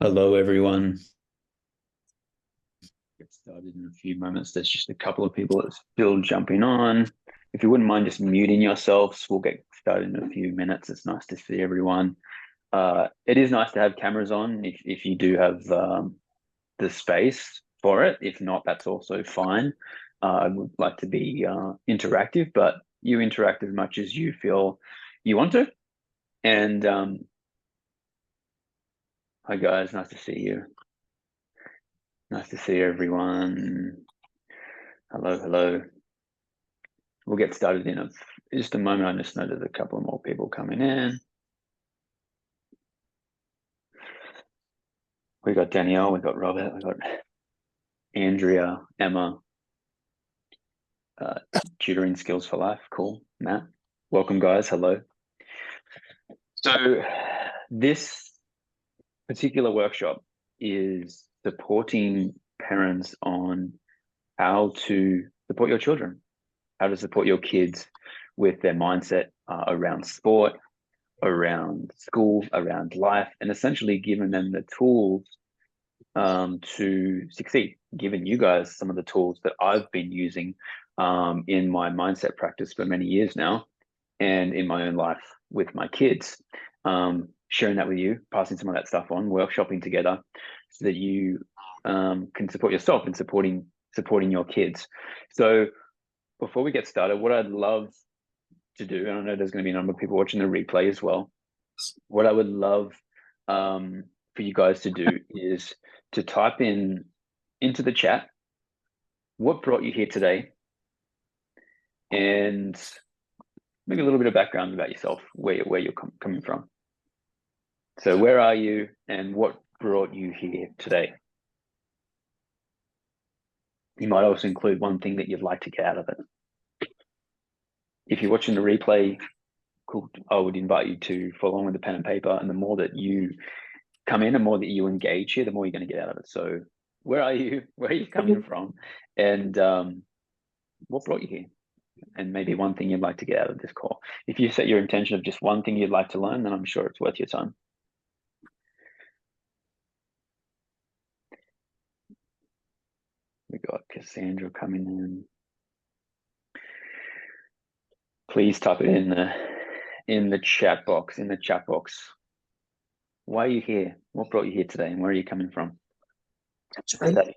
Hello, everyone. Get started in a few moments. There's just a couple of people that's still jumping on. If you wouldn't mind just muting yourselves, we'll get started in a few minutes. It's nice to see everyone. It is nice to have cameras on if you do have the space for it. If not, that's also fine. I would like to be interactive, but you interact as much as you feel you want to. And hi, guys. Nice to see you. Nice to see everyone. Hello, hello. We'll get started in just a moment. I just know there's a couple of more people coming in. We got Danielle, we got Robert, we got Andrea, Emma, tutoring skills for life. Cool. Matt, welcome, guys. Hello. So this particular workshop is supporting parents on how to support your children, how to support your kids with their mindset around sport, around school, around life, and essentially giving them the tools to succeed, giving you guys some of the tools that I've been using in my mindset practice for many years now and in my own life with my kids. Sharing that with you, passing some of that stuff on, workshopping together so that you can support yourself and supporting your kids. So before we get started, what I'd love to do, and I know there's going to be a number of people watching the replay as well, what I would love for you guys to do is to type into the chat what brought you here today and maybe a little bit of background about yourself, where you're coming from. So where are you and what brought you here today? You might also include one thing that you'd like to get out of it. If you're watching the replay, cool, I would invite you to follow on with the pen and paper, and the more that you come in, the more that you engage here, the more you're going to get out of it. So where are you? Where are you coming from? And what brought you here? And maybe one thing you'd like to get out of this call. If you set your intention of just one thing you'd like to learn, then I'm sure it's worth your time. We got Cassandra coming in. Please type it in the chat box. Why are you here? What brought you here today? And where are you coming from? That's right.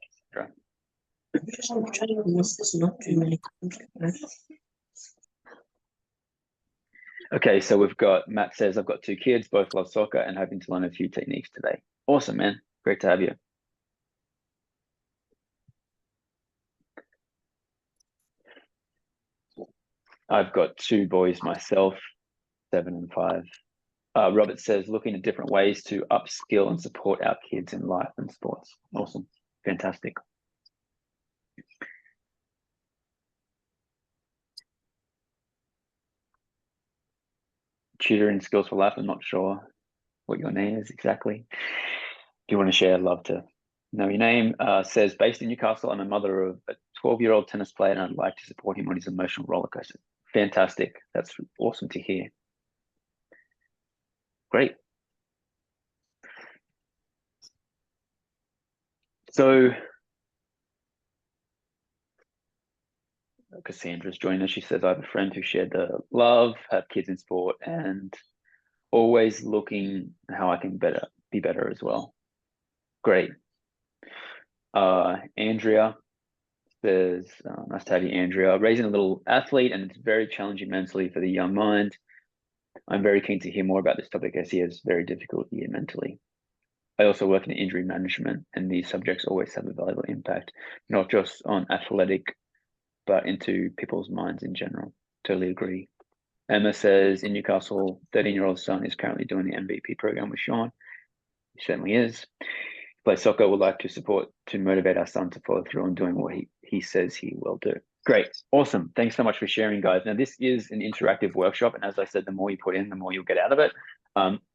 Okay, so we've got Matt says, I've got 2 kids, both love soccer and hoping to learn a few techniques today. Awesome, man. Great to have you. I've got 2 boys myself, 7 and 5. Robert says, looking at different ways to upskill and support our kids in life and sports. Awesome. Fantastic. Tutoring skills for life. I'm not sure what your name is exactly. If you want to share, I'd love to know your name. Says, based in Newcastle, I'm a mother of a 12-year-old tennis player and I'd like to support him on his emotional roller coaster. Fantastic. That's awesome to hear. Great. So Cassandra's joining us. She says, I have a friend who shared the love, have kids in sport, and always looking how I can be better as well. Great. Andrea says, nice to have you, Andrea. Raising a little athlete, and it's very challenging mentally for the young mind. I'm very keen to hear more about this topic as he has very difficult year mentally. I also work in injury management, and these subjects always have a valuable impact, not just on athletic, but into people's minds in general. Totally agree. Emma says, in Newcastle, 13-year-old son is currently doing the MVP program with Sean. He certainly is. Play soccer, would like to support to motivate our son to follow through on doing what he says he will do. Great. Awesome. Thanks so much for sharing, guys. Now, this is an interactive workshop. And as I said, the more you put in, the more you'll get out of it.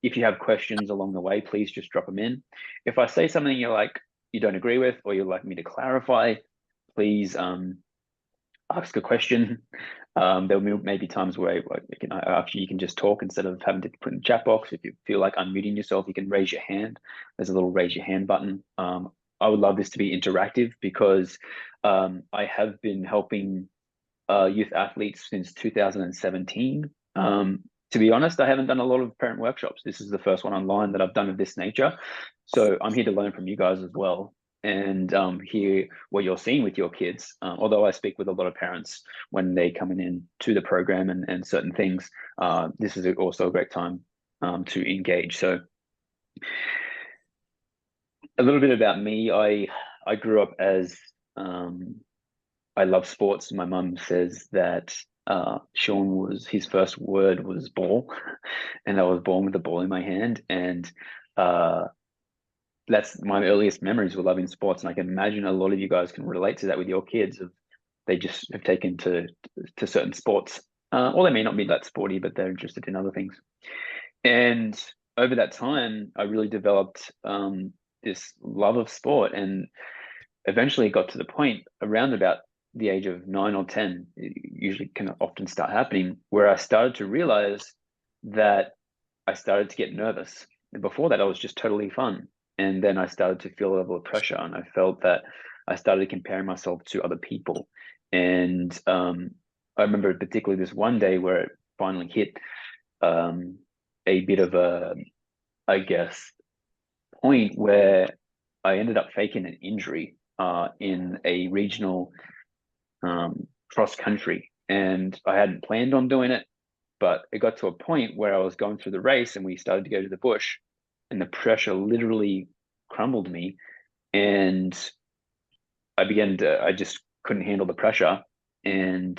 If you have questions along the way, please just drop them in. If I say something you don't agree with, or you'd like me to clarify, please ask a question. There may be times where actually you can just talk instead of having to put in the chat box. If you feel like unmuting yourself, you can raise your hand. There's a little raise your hand button. I would love this to be interactive because I have been helping youth athletes since 2017. To be honest, I haven't done a lot of parent workshops. This is the first one online that I've done of this nature. So I'm here to learn from you guys as well and hear what you're seeing with your kids. Although I speak with a lot of parents when they coming in to the program and certain things, this is also a great time to engage. So a little bit about me. I grew up as I love sports. My mum says that Sean was his first word was ball, and I was born with the ball in my hand, and uh, that's my earliest memories were loving sports. And I can imagine a lot of you guys can relate to that with your kids. Of they just have taken to certain sports, or they may not be that sporty, but they're interested in other things. And over that time, I really developed this love of sport, and eventually it got to the point around about the age of 9 or 10, it usually can often start happening, where I started to realize that I started to get nervous. And before that, I was just totally fun. And then I started to feel a level of pressure, and I felt that I started comparing myself to other people. And I remember particularly this one day where it finally hit a bit of a, I guess, point where I ended up faking an injury in a regional cross country, and I hadn't planned on doing it, but it got to a point where I was going through the race, and we started to go to the bush, and the pressure literally crumbled me, and I just couldn't handle the pressure and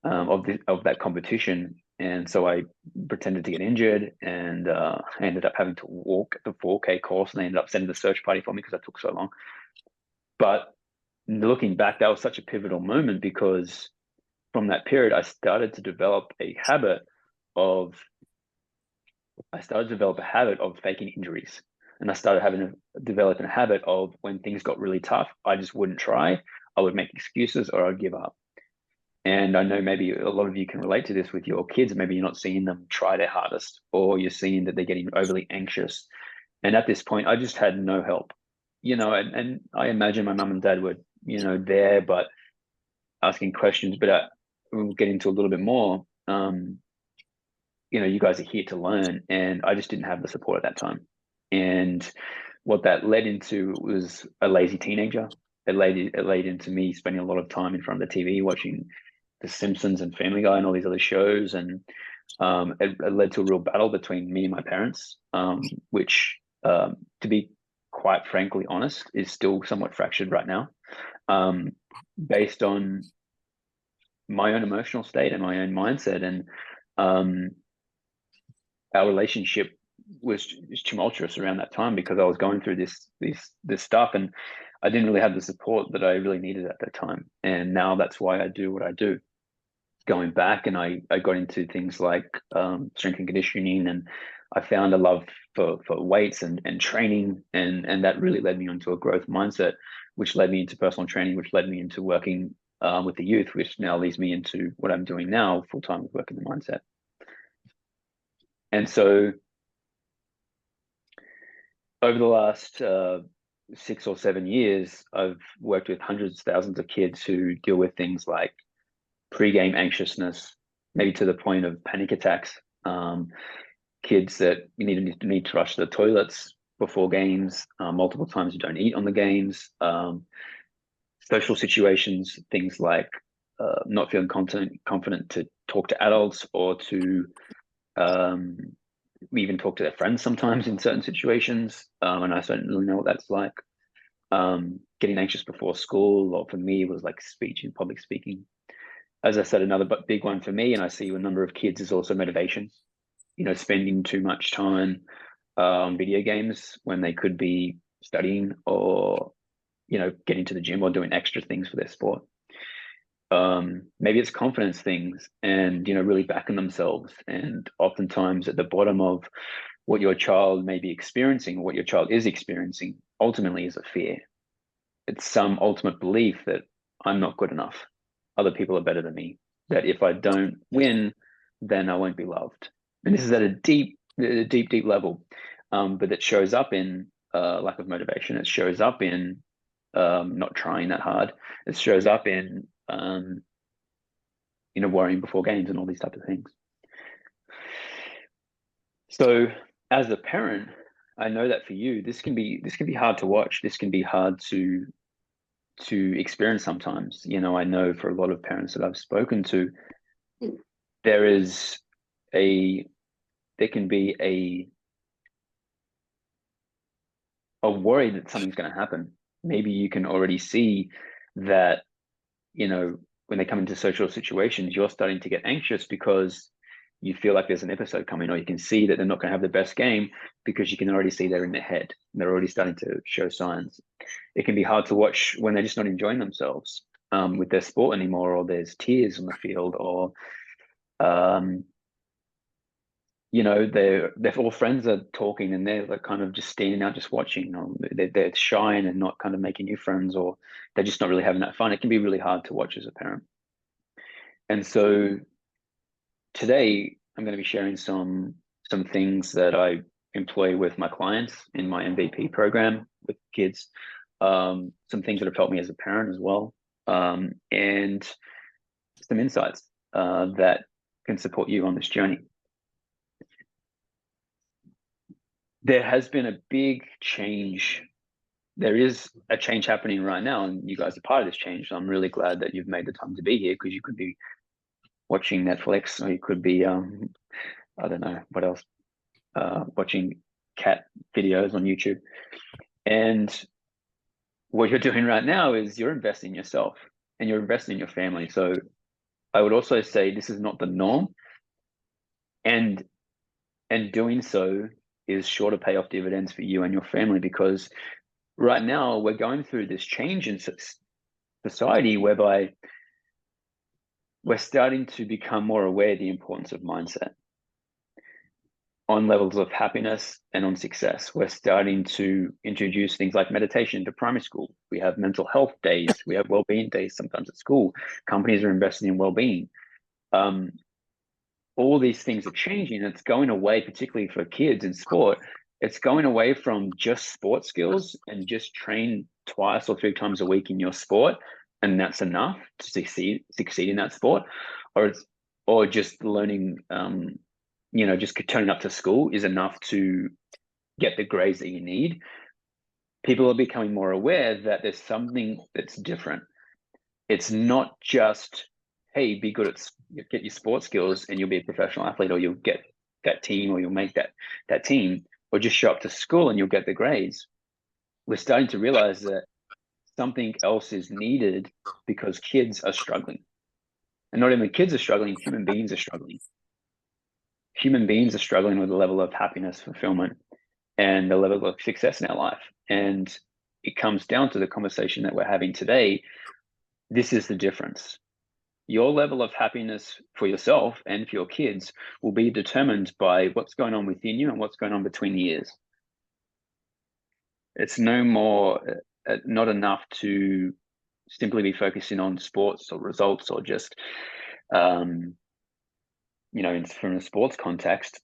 of that competition. And so I pretended to get injured, and I ended up having to walk the 4K course, and they ended up sending the search party for me because that took so long. But looking back, that was such a pivotal moment because from that period, I started to develop a habit of faking injuries. And I started developing a habit of when things got really tough, I just wouldn't try. I would make excuses or I'd give up. And I know maybe a lot of you can relate to this with your kids. Maybe you're not seeing them try their hardest, or you're seeing that they're getting overly anxious. And at this point, I just had no help, and I imagine my mum and dad were, there, but asking questions, but we'll get into a little bit more. You guys are here to learn, and I just didn't have the support at that time. And what that led into was a lazy teenager. It led into me spending a lot of time in front of the TV watching The Simpsons and Family Guy and all these other shows, and it led to a real battle between me and my parents, which, to be quite frankly honest, is still somewhat fractured right now, based on my own emotional state and my own mindset. And our relationship was tumultuous around that time because I was going through this stuff, and I didn't really have the support that I really needed at that time. And now that's why I do what I do. Going back, and I got into things like strength and conditioning, and I found a love for weights and training, and that really led me into a growth mindset, which led me into personal training, which led me into working with the youth, which now leads me into what I'm doing now full time with working the mindset. And so over the last 6 or 7 years, I've worked with hundreds of thousands of kids who deal with things like pre-game anxiousness, maybe to the point of panic attacks. Kids that you need to rush to the toilets before games, multiple times you don't eat on the games, social situations, things like not feeling confident to talk to adults or to we even talk to their friends sometimes in certain situations, and I don't really know what that's like. Getting anxious before school, or for me, was like speech and public speaking. As I said, another big one for me, and I see a number of kids, is also motivation. Spending too much time on video games when they could be studying or, getting to the gym or doing extra things for their sport. Maybe it's confidence things and, really backing themselves. And oftentimes at the bottom of what your child may be experiencing, what your child is experiencing, ultimately is a fear. It's some ultimate belief that I'm not good enough. other people are better than me, that if I don't win, then I won't be loved. And this is at a deep level, but it shows up in lack of motivation. It shows up in not trying that hard. It shows up in worrying before games and all these types of things. So as a parent, I know that for you, this can be hard to watch. This can be hard to experience sometimes. I know for a lot of parents that I've spoken to, there can be a worry that something's going to happen. Maybe you can already see that, when they come into social situations, you're starting to get anxious because you feel like there's an episode coming, or you can see that they're not going to have the best game because you can already see they're in their head. They're already starting to show signs. It can be hard to watch when they're just not enjoying themselves with their sport anymore, or there's tears on the field, or their all friends are talking and they're like kind of just standing out, just watching. They're shy and not kind of making new friends, or they're just not really having that fun. It can be really hard to watch as a parent. And so today I'm going to be sharing some things that I employ with my clients in my MVP program with kids. Some things that have helped me as a parent as well, and some insights that can support you on this journey. There has been a big change. There is a change happening right now, and you guys are part of this change. So I'm really glad that you've made the time to be here, because you could be watching Netflix, or you could be, I don't know what else, watching cat videos on YouTube. And what you're doing right now is you're investing in yourself and you're investing in your family. So I would also say this is not the norm, and doing so is sure to pay off dividends for you and your family, because right now we're going through this change in society whereby we're starting to become more aware of the importance of mindset on levels of happiness and on success. We're starting to introduce things like meditation to primary school. We have mental health days. We have well-being days sometimes at school. Companies are investing in well-being. All these things are changing. It's going away, particularly for kids in sport. It's going away from just sport skills and just train twice or 3 times a week in your sport, and that's enough to succeed in that sport, or just learning, just turning up to school is enough to get the grades that you need. People are becoming more aware that there's something that's different. It's not just, hey, be good get your sports skills and you'll be a professional athlete, or you'll get that team, or you'll make that team, or just show up to school and you'll get the grades. We're starting to realize that something else is needed, because kids are struggling. And not even kids are struggling, human beings are struggling. Human beings are struggling with the level of happiness, fulfillment, and the level of success in our life. And it comes down to the conversation that we're having today. This is the difference. Your level of happiness for yourself and for your kids will be determined by what's going on within you and what's going on between the ears. It's no more, not enough to simply be focusing on sports or results, or just, from a sports context.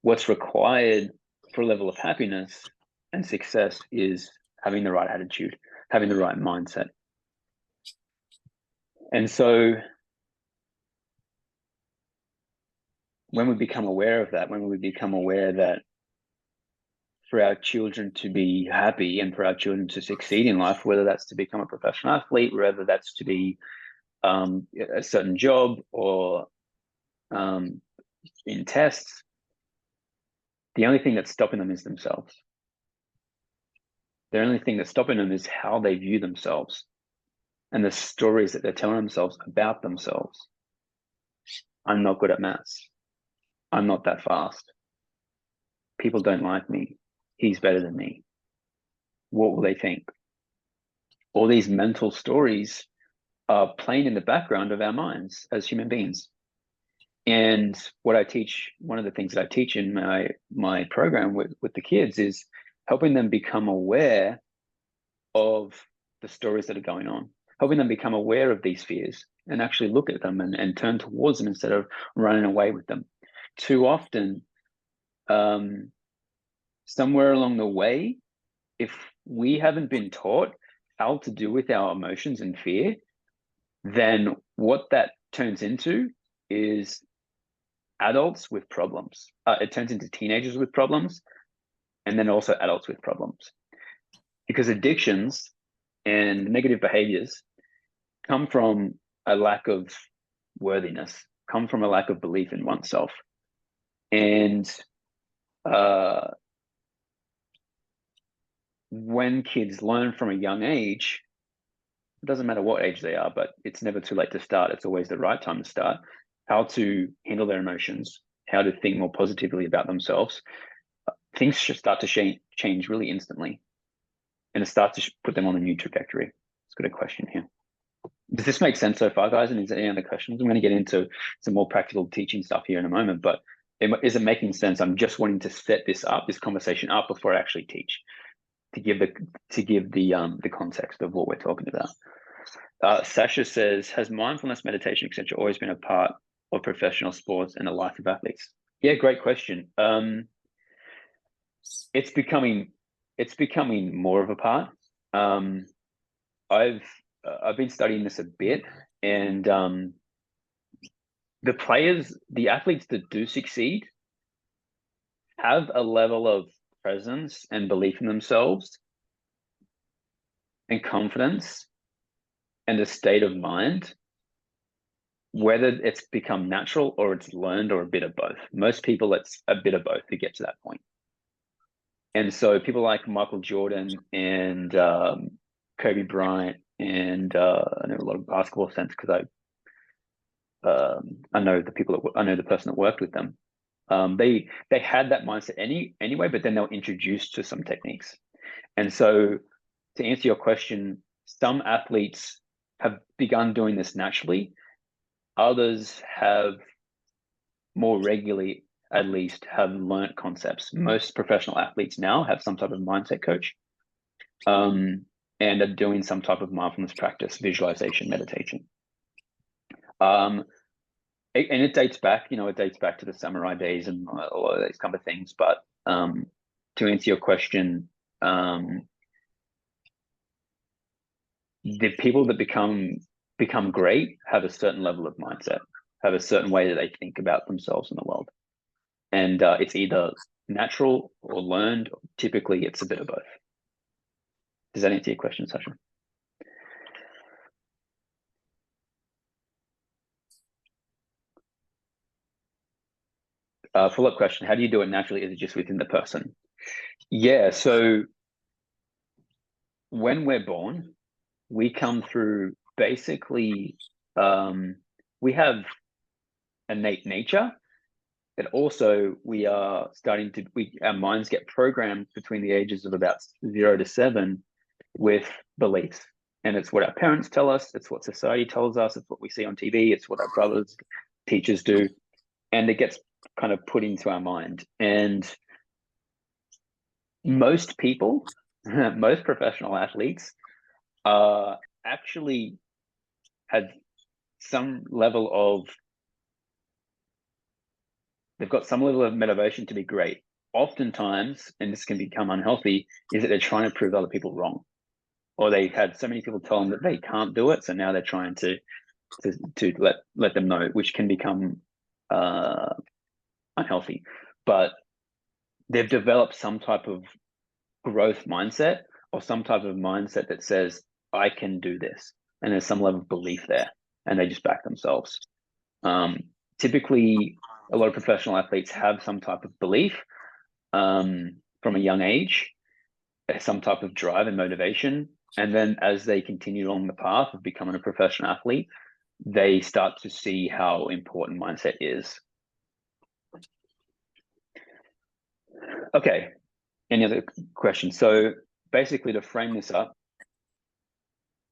What's required for a level of happiness and success is having the right attitude, having the right mindset. And so when we become aware of that, when we become aware that for our children to be happy and for our children to succeed in life, whether that's to become a professional athlete, whether that's to be a certain job, or in tests, the only thing that's stopping them is themselves. The only thing that's stopping them is how they view themselves and the stories that they're telling themselves about themselves. I'm not good at maths. I'm not that fast. People don't like me. He's better than me. What will they think? All these mental stories are playing in the background of our minds as human beings. And what I teach, one of the things that I teach in my program with the kids, is helping them become aware of the stories that are going on, helping them become aware of these fears and actually look at them and turn towards them instead of running away with them. Too often, somewhere along the way, if we haven't been taught how to deal with our emotions and fear, then what that turns into is adults with problems. It turns into teenagers with problems, and then also adults with problems. Because addictions and negative behaviors come from a lack of worthiness, come from a lack of belief in oneself. And when kids learn from a young age, it doesn't matter what age they are, but it's never too late to start. It's always the right time to start. How to handle their emotions, how to think more positively about themselves. Things should start to change really instantly, and it starts to put them on a new trajectory. Let's get a question here. Does this make sense so far, guys? And is there any other questions? I'm going to get into some more practical teaching stuff here in a moment, but is it making sense? I'm just wanting to set this conversation up before I actually teach, to give the context of what we're talking about. Sasha says, has mindfulness, meditation, etc., always been a part of professional sports and the life of athletes? Yeah, great question. It's becoming more of a part. I've been studying this a bit, and the athletes that do succeed have a level of presence and belief in themselves and confidence and a state of mind, whether it's become natural or it's learned or a bit of both. Most people, it's a bit of both to get to that point. And so people like Michael Jordan and Kobe Bryant, and I know a lot of basketball sense because I know the person that worked with them. They had that mindset anyway, but then they were introduced to some techniques. And so, to answer your question, some athletes have begun doing this naturally. Others have more regularly, at least, have learnt concepts. Most professional athletes now have some type of mindset coach, and are doing some type of mindfulness practice, visualization, meditation. And it dates back, it dates back to the samurai days and all of these kind of things. But to answer your question, the people that become great have a certain level of mindset, have a certain way that they think about themselves in the world, and it's either natural or learned. Typically, it's a bit of both. Does that answer your question, Sasha? Follow-up question: how do you do it naturally? Is it just within the person? Yeah. So when we're born, we come through basically. We have innate nature. And also we are starting to, our minds get programmed between the ages of about 0 to 7 with beliefs. And it's what our parents tell us, it's what society tells us, it's what we see on TV, it's what our brothers, teachers do. And it gets kind of put into our mind. And most people, most professional athletes actually had some level of, they've got some level of motivation to be great. Oftentimes, and this can become unhealthy, is that they're trying to prove other people wrong, or they've had so many people tell them that they can't do it, so now they're trying to let them know, which can become unhealthy. But they've developed some type of growth mindset, or some type of mindset that says, I can do this, and there's some level of belief there, and they just back themselves. Typically, a lot of professional athletes have some type of belief from a young age, some type of drive and motivation. And then as they continue along the path of becoming a professional athlete, they start to see how important mindset is. Okay, any other questions? So basically, to frame this up,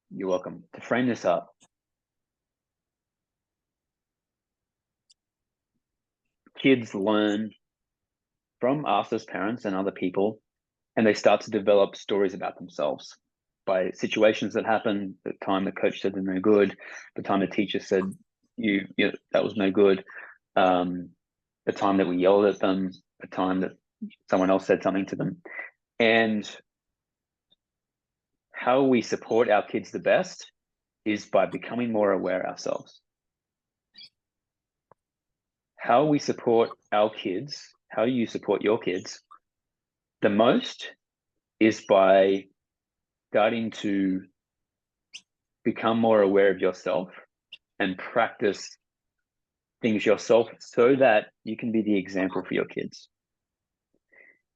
you're welcome. To frame this up, kids learn from us as parents and other people, and they start to develop stories about themselves. by situations that happen, the time the coach said they're no good, the time the teacher said that was no good, the time that we yelled at them, the time that someone else said something to them. And how we support our kids the best is by becoming more aware ourselves. How we support our kids, how you support your kids the most is by starting to become more aware of yourself and practice things yourself so that you can be the example for your kids.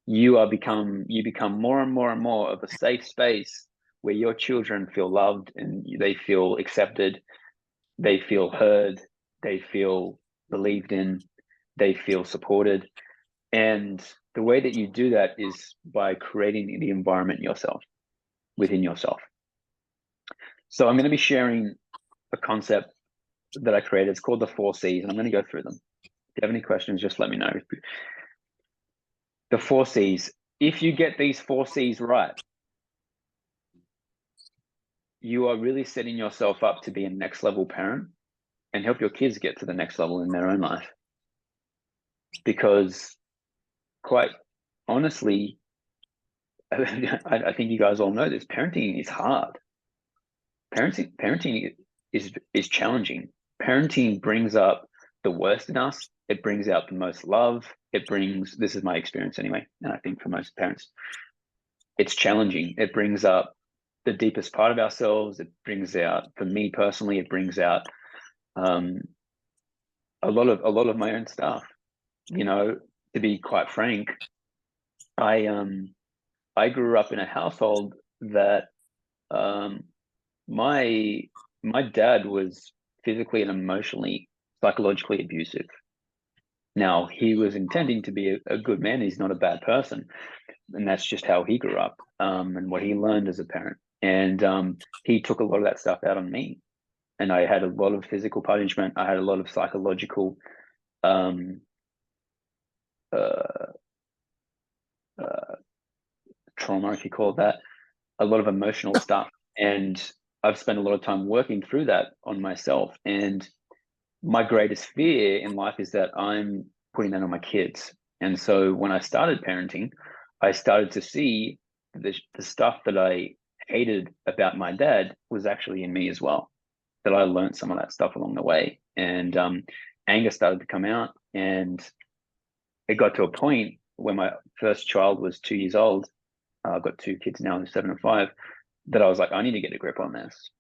You become more and more and more of a safe space where your children feel loved and they feel accepted, they feel heard, they feel believed in, they feel supported. And the way that you do that is by creating the environment within yourself. So I'm going to be sharing a concept that I created. It's called the 4 C's, and I'm going to go through them. If you have any questions, just let me know. The 4 C's. If you get these 4 C's right, you are really setting yourself up to be a next level parent and help your kids get to the next level in their own life. Because quite honestly, I think you guys all know this, parenting is hard. Parenting is challenging. Parenting brings up the worst in us. It brings out the most love. This is my experience anyway, and I think for most parents, it's challenging. It brings up the deepest part of ourselves. It brings out, for me personally, it brings out a lot of my own stuff. To be quite frank, I grew up in a household that my dad was physically and emotionally, psychologically abusive. Now, he was intending to be a good man. He's not a bad person. And that's just how he grew up, and what he learned as a parent. And he took a lot of that stuff out on me. And I had a lot of physical punishment. I had a lot of psychological trauma, if you call it that, a lot of emotional stuff. And I've spent a lot of time working through that on myself. And my greatest fear in life is that I'm putting that on my kids. And so when I started parenting, I started to see the stuff that I hated about my dad was actually in me as well, that I learned some of that stuff along the way. And anger started to come out. And it got to a point when my first child was 2 years old. I've got 2 kids now, 7 and 5, that I was like, I need to get a grip on this.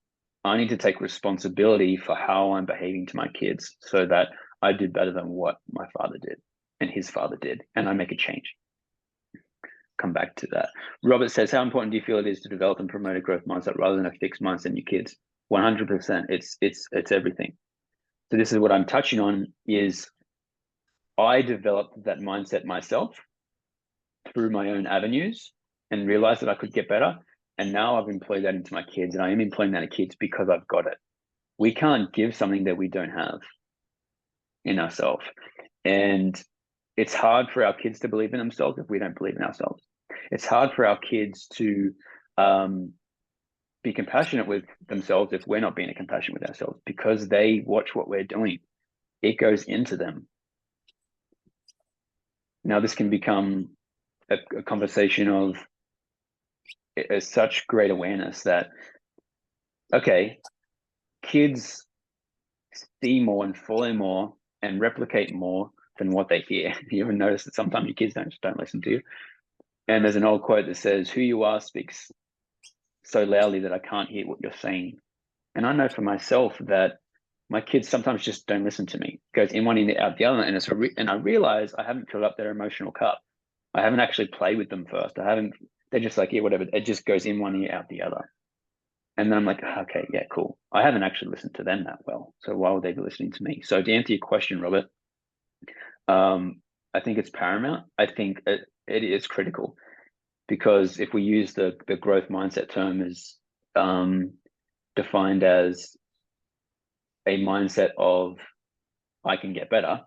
I need to take responsibility for how I'm behaving to my kids so that I do better than what my father did and his father did, and I make a change. Come back to that. Robert says, how important do you feel it is to develop and promote a growth mindset rather than a fixed mindset in your kids? 100%. It's everything. So this is what I'm touching on is I developed that mindset myself through my own avenues and realized that I could get better. And now I've employed that into my kids, and I am employing that in kids because I've got it. We can't give something that we don't have in ourselves. And it's hard for our kids to believe in themselves if we don't believe in ourselves. It's hard for our kids to be compassionate with themselves if we're not being compassionate with ourselves, because they watch what we're doing. It goes into them. Now, this can become a conversation of such great awareness that, okay, kids see more and follow more and replicate more than what they hear. You ever notice that sometimes your kids don't listen to you? And there's an old quote that says, who you are speaks so loudly that I can't hear what you're saying. And I know for myself that my kids sometimes just don't listen to me. It goes in one ear out the other, and and I realize I haven't filled up their emotional cup. I haven't actually played with them first. They're just like, yeah, whatever. It just goes in one ear out the other. And then I'm like, okay, yeah, cool. I haven't actually listened to them that well. So why would they be listening to me? So to answer your question, Robert, I think it's paramount. I think it is critical, because if we use the growth mindset term as defined as a mindset of I can get better,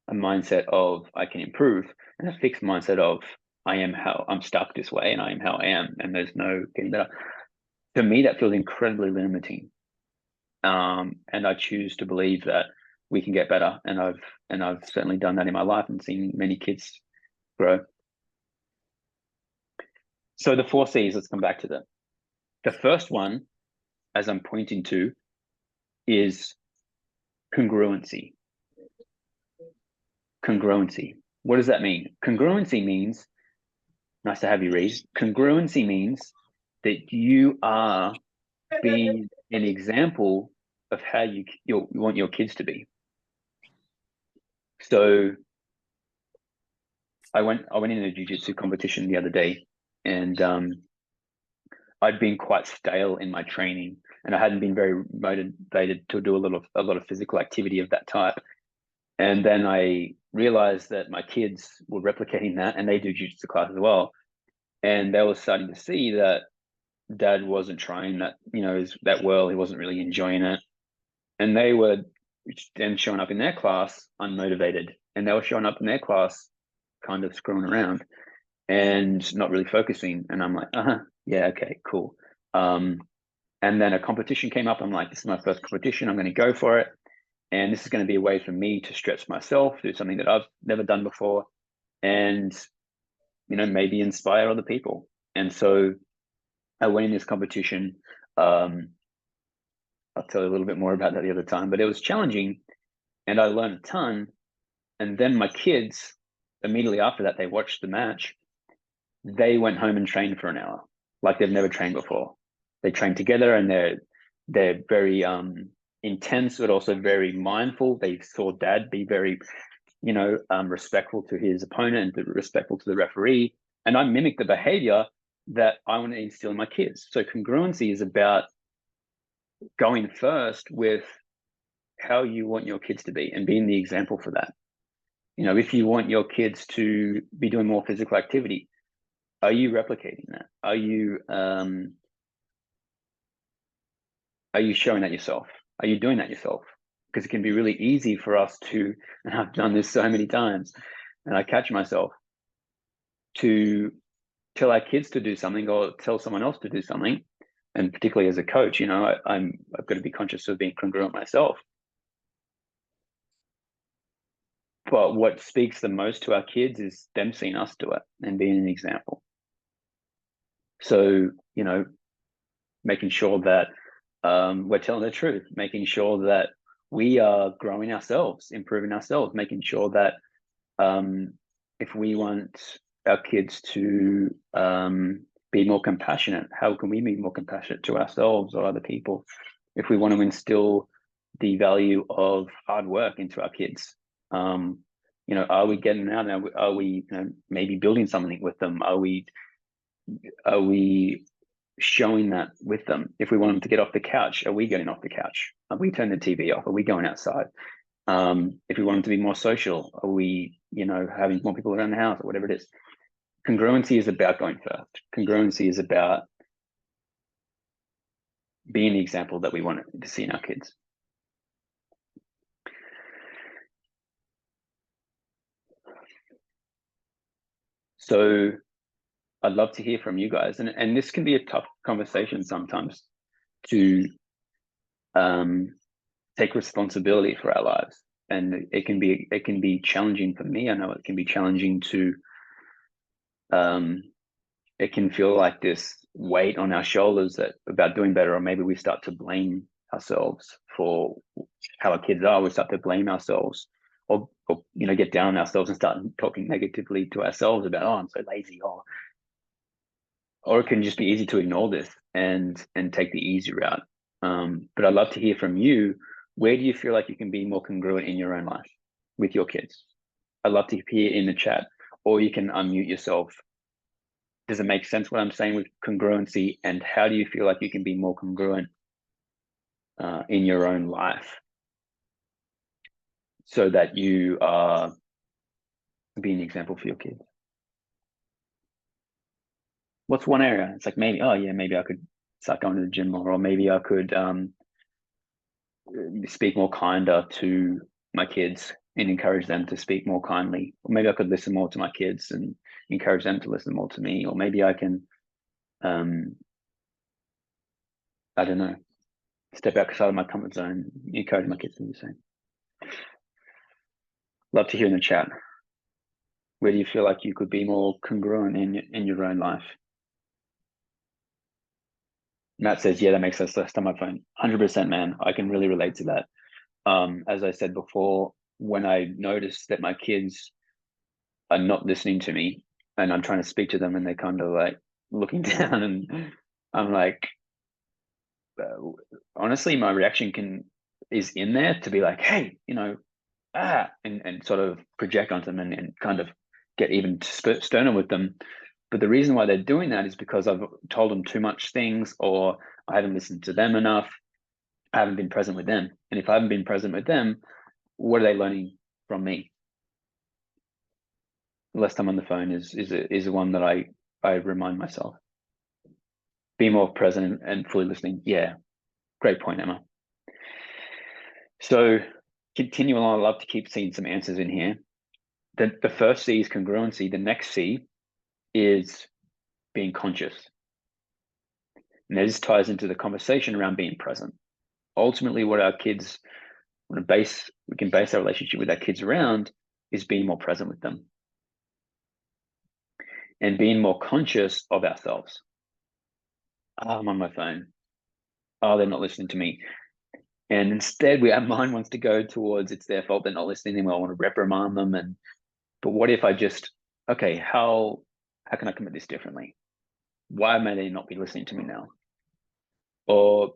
a mindset of I can improve, and a fixed mindset of I'm stuck this way and I am how I am and there's no getting better. to me, that feels incredibly limiting. And I choose to believe that we can get better. And I've certainly done that in my life and seen many kids grow. So the 4 C's, let's come back to them. The first one, as I'm pointing to, is congruency. Congruency. What does that mean? Congruency means, nice to have you, Reese. Congruency means that you are being an example of how you want your kids to be. So I went in a jiu-jitsu competition the other day, and I'd been quite stale in my training, and I hadn't been very motivated to do a lot of physical activity of that type. And then I realized that my kids were replicating that, and they do jiu-jitsu class as well. And they were starting to see that dad wasn't trying that, that well. He wasn't really enjoying it. And they were then showing up in their class unmotivated, and they were showing up in their class kind of screwing around and not really focusing. And I'm like, yeah, okay, cool. And then a competition came up. I'm like, this is my first competition. I'm going to go for it. And this is going to be a way for me to stretch myself, do something that I've never done before, and, maybe inspire other people. And so I went in this competition. I'll tell you a little bit more about that the other time, but it was challenging and I learned a ton. And then my kids, immediately after that, they watched the match. They went home and trained for an hour like they've never trained before. They trained together, and they're very intense, but also very mindful. They saw dad be very, respectful to his opponent and respectful to the referee. And I mimicked the behavior that I want to instill in my kids. So congruency is about going first with how you want your kids to be and being the example for that. If you want your kids to be doing more physical activity, are you replicating that? Are you showing that yourself? Are you doing that yourself? Because it can be really easy for us to, and I've done this so many times, and I catch myself, to tell our kids to do something or tell someone else to do something. And particularly as a coach, I've got to be conscious of being congruent myself. But what speaks the most to our kids is them seeing us do it and being an example. So, making sure that we're telling the truth, making sure that we are growing ourselves, improving ourselves, making sure that if we want our kids to be more compassionate, how can we be more compassionate to ourselves or other people? If we want to instill the value of hard work into our kids, are we getting out now? Are we maybe building something with them? Are we showing that with them? If we want them to get off the couch, are we getting off the couch? Are we turning the TV off? Are we going outside? If we want them to be more social, are we, having more people around the house or whatever it is? Congruency is about going first. Congruency is about being the example that we want to see in our kids. So I'd love to hear from you guys. And this can be a tough conversation sometimes to take responsibility for our lives. And it can be challenging for me. I know it can be challenging to, it can feel like this weight on our shoulders that about doing better, or maybe we start to blame ourselves for how our kids are. We start to blame ourselves or get down on ourselves and start talking negatively to ourselves about, I'm so lazy, or it can just be easy to ignore this and take the easy route. But I'd love to hear from you. Where do you feel like you can be more congruent in your own life with your kids? I'd love to hear in the chat, or you can unmute yourself. Does it make sense what I'm saying with congruency? And how do you feel like you can be more congruent in your own life so that you are being an example for your kids? What's one area? It's like maybe I could start going to the gym more, or maybe I could speak more kinder to my kids and encourage them to speak more kindly. Or maybe I could listen more to my kids and encourage them to listen more to me. Or maybe I can I don't know, step outside of my comfort zone, encourage my kids to do the same. Love to hear in the chat. Where do you feel like you could be more congruent in your own life? Matt says, yeah, that makes sense. Less on my phone. 100%, man. I can really relate to that. As I said before, when I notice that my kids are not listening to me and I'm trying to speak to them and they're kind of like looking down, and I'm like, honestly, my reaction is in there to be like, hey, and sort of project onto them and kind of get even sterner with them. But the reason why they're doing that is because I've told them too much things, or I haven't listened to them enough. I haven't been present with them. And if I haven't been present with them, what are they learning from me? Less time on the phone is one that I remind myself. Be more present and fully listening. Yeah, great point, Emma. So continue on. I love to keep seeing some answers in here. The first C is congruency. The next C is being conscious. And this ties into the conversation around being present. Ultimately, what our kids we can base our relationship with our kids around is being more present with them and being more conscious of ourselves. Oh, I'm on my phone. Oh, they're not listening to me. And instead, our mind wants to go towards it's their fault, they're not listening, and I want to reprimand them. But what if I just, okay, how can I commit this differently? Why may they not be listening to me now? Or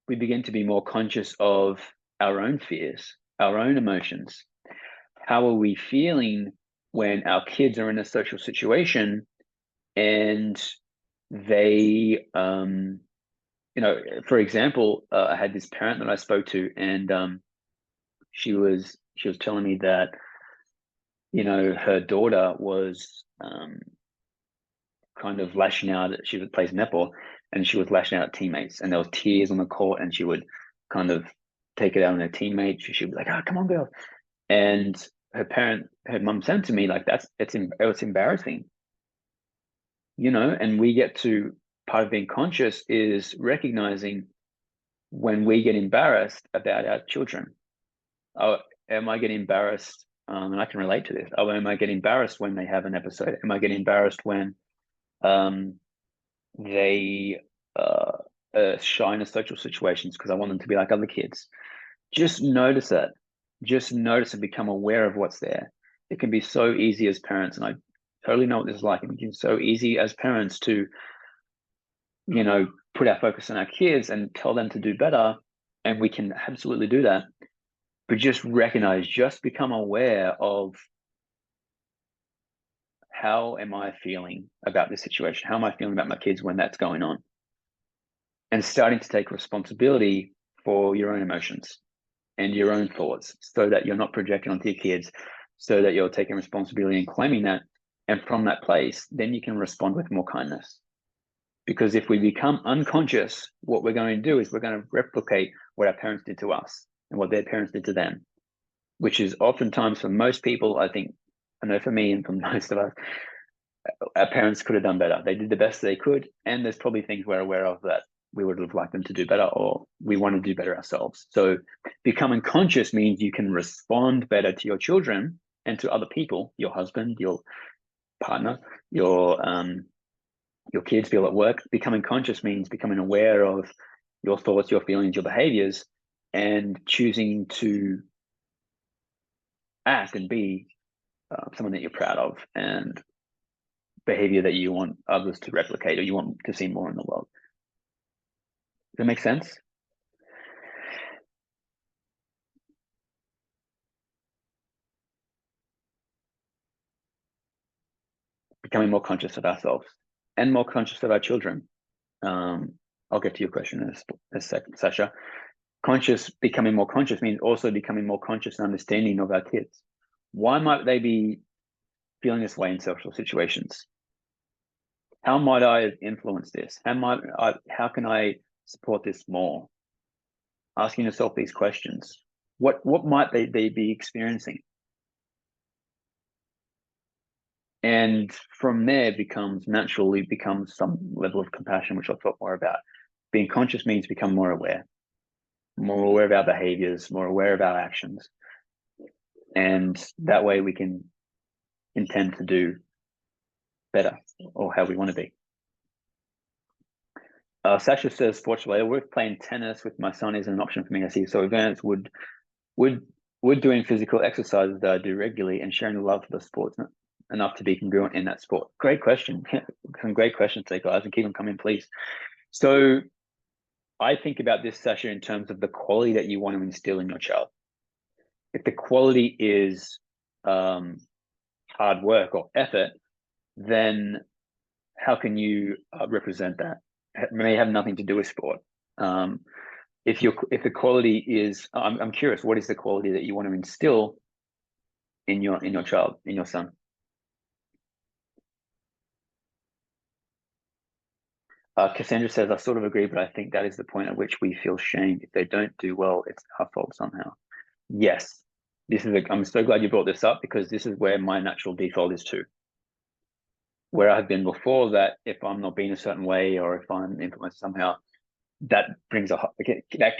we begin to be more conscious of our own fears, our own emotions. How are we feeling when our kids are in a social situation and they, for example, I had this parent that I spoke to, and she was telling me that, her daughter was kind of lashing out. She plays netball, and she was lashing out at teammates, and there was tears on the court, and she would kind of take it out on her teammates. She would be like, "Oh, come on, girl!" And her mum said to me, like, it's embarrassing, And we get to part of being conscious is recognizing when we get embarrassed about our children. Oh, am I getting embarrassed? And I can relate to this. Oh, am I getting embarrassed when they have an episode? Am I getting embarrassed when they shy in social situations because I want them to be like other kids? Just notice it. Just notice and become aware of what's there. It can be so easy as parents, and I totally know what this is like. It can be so easy as parents to, put our focus on our kids and tell them to do better, and we can absolutely do that. But just recognize, just become aware of how am I feeling about this situation? How am I feeling about my kids when that's going on? And starting to take responsibility for your own emotions and your own thoughts so that you're not projecting onto your kids, so that you're taking responsibility and claiming that. And from that place, then you can respond with more kindness. Because if we become unconscious, what we're going to do is we're going to replicate what our parents did to us and what their parents did to them, which is oftentimes for most people, I think, I know for me and for most of us, our parents could have done better. They did the best they could. And there's probably things we're aware of that we would have liked them to do better, or we want to do better ourselves. So becoming conscious means you can respond better to your children and to other people, your husband, your partner, your kids, people at work. Becoming conscious means becoming aware of your thoughts, your feelings, your behaviors, and choosing to act and be someone that you're proud of, and behavior that you want others to replicate or you want to see more in the world. Does that make sense? Becoming more conscious of ourselves and more conscious of our children. I'll get to your question in a second, Sasha. Becoming more conscious means also becoming more conscious and understanding of our kids. Why might they be feeling this way in social situations? How might I have influenced this? How can I support this more? Asking yourself these questions. What might they be experiencing? And from there becomes some level of compassion, which I'll talk more about. being conscious means become more aware of our behaviors, more aware of our actions. And that way we can intend to do better or how we want to be. Sasha says, fortunately, work playing tennis with my son isn't an option for me. I see. So events would doing physical exercises that I do regularly and sharing the love for the sports enough to be congruent in that sport? Great question. Some great questions today, guys, and keep them coming, please. So I think about this, Sasha, in terms of the quality that you want to instill in your child. If the quality is hard work or effort, then how can you represent that? It may have nothing to do with sport. If the quality is, I'm curious, what is the quality that you want to instill in your child, in your son? Cassandra says, I sort of agree, but I think that is the point at which we feel shame. If they don't do well, it's our fault somehow. Yes, I'm so glad you brought this up, because this is where my natural default is too. Where I've been before, that if I'm not being a certain way, or if I'm influenced somehow, that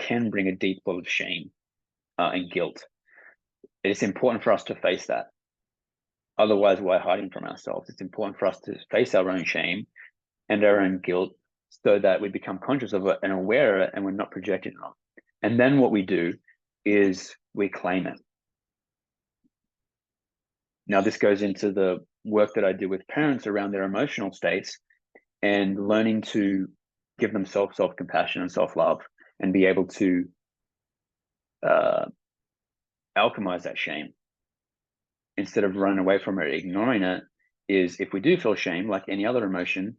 can bring a deep level of shame and guilt. It's important for us to face that. Otherwise, we're hiding from ourselves. It's important for us to face our own shame and our own guilt, so that we become conscious of it and aware of it, and we're not projecting it on. And then what we do is we claim it. Now, this goes into the work that I do with parents around their emotional states and learning to give themselves self-compassion and self-love, and be able to alchemize that shame instead of running away from it, ignoring it. Is, if we do feel shame, like any other emotion,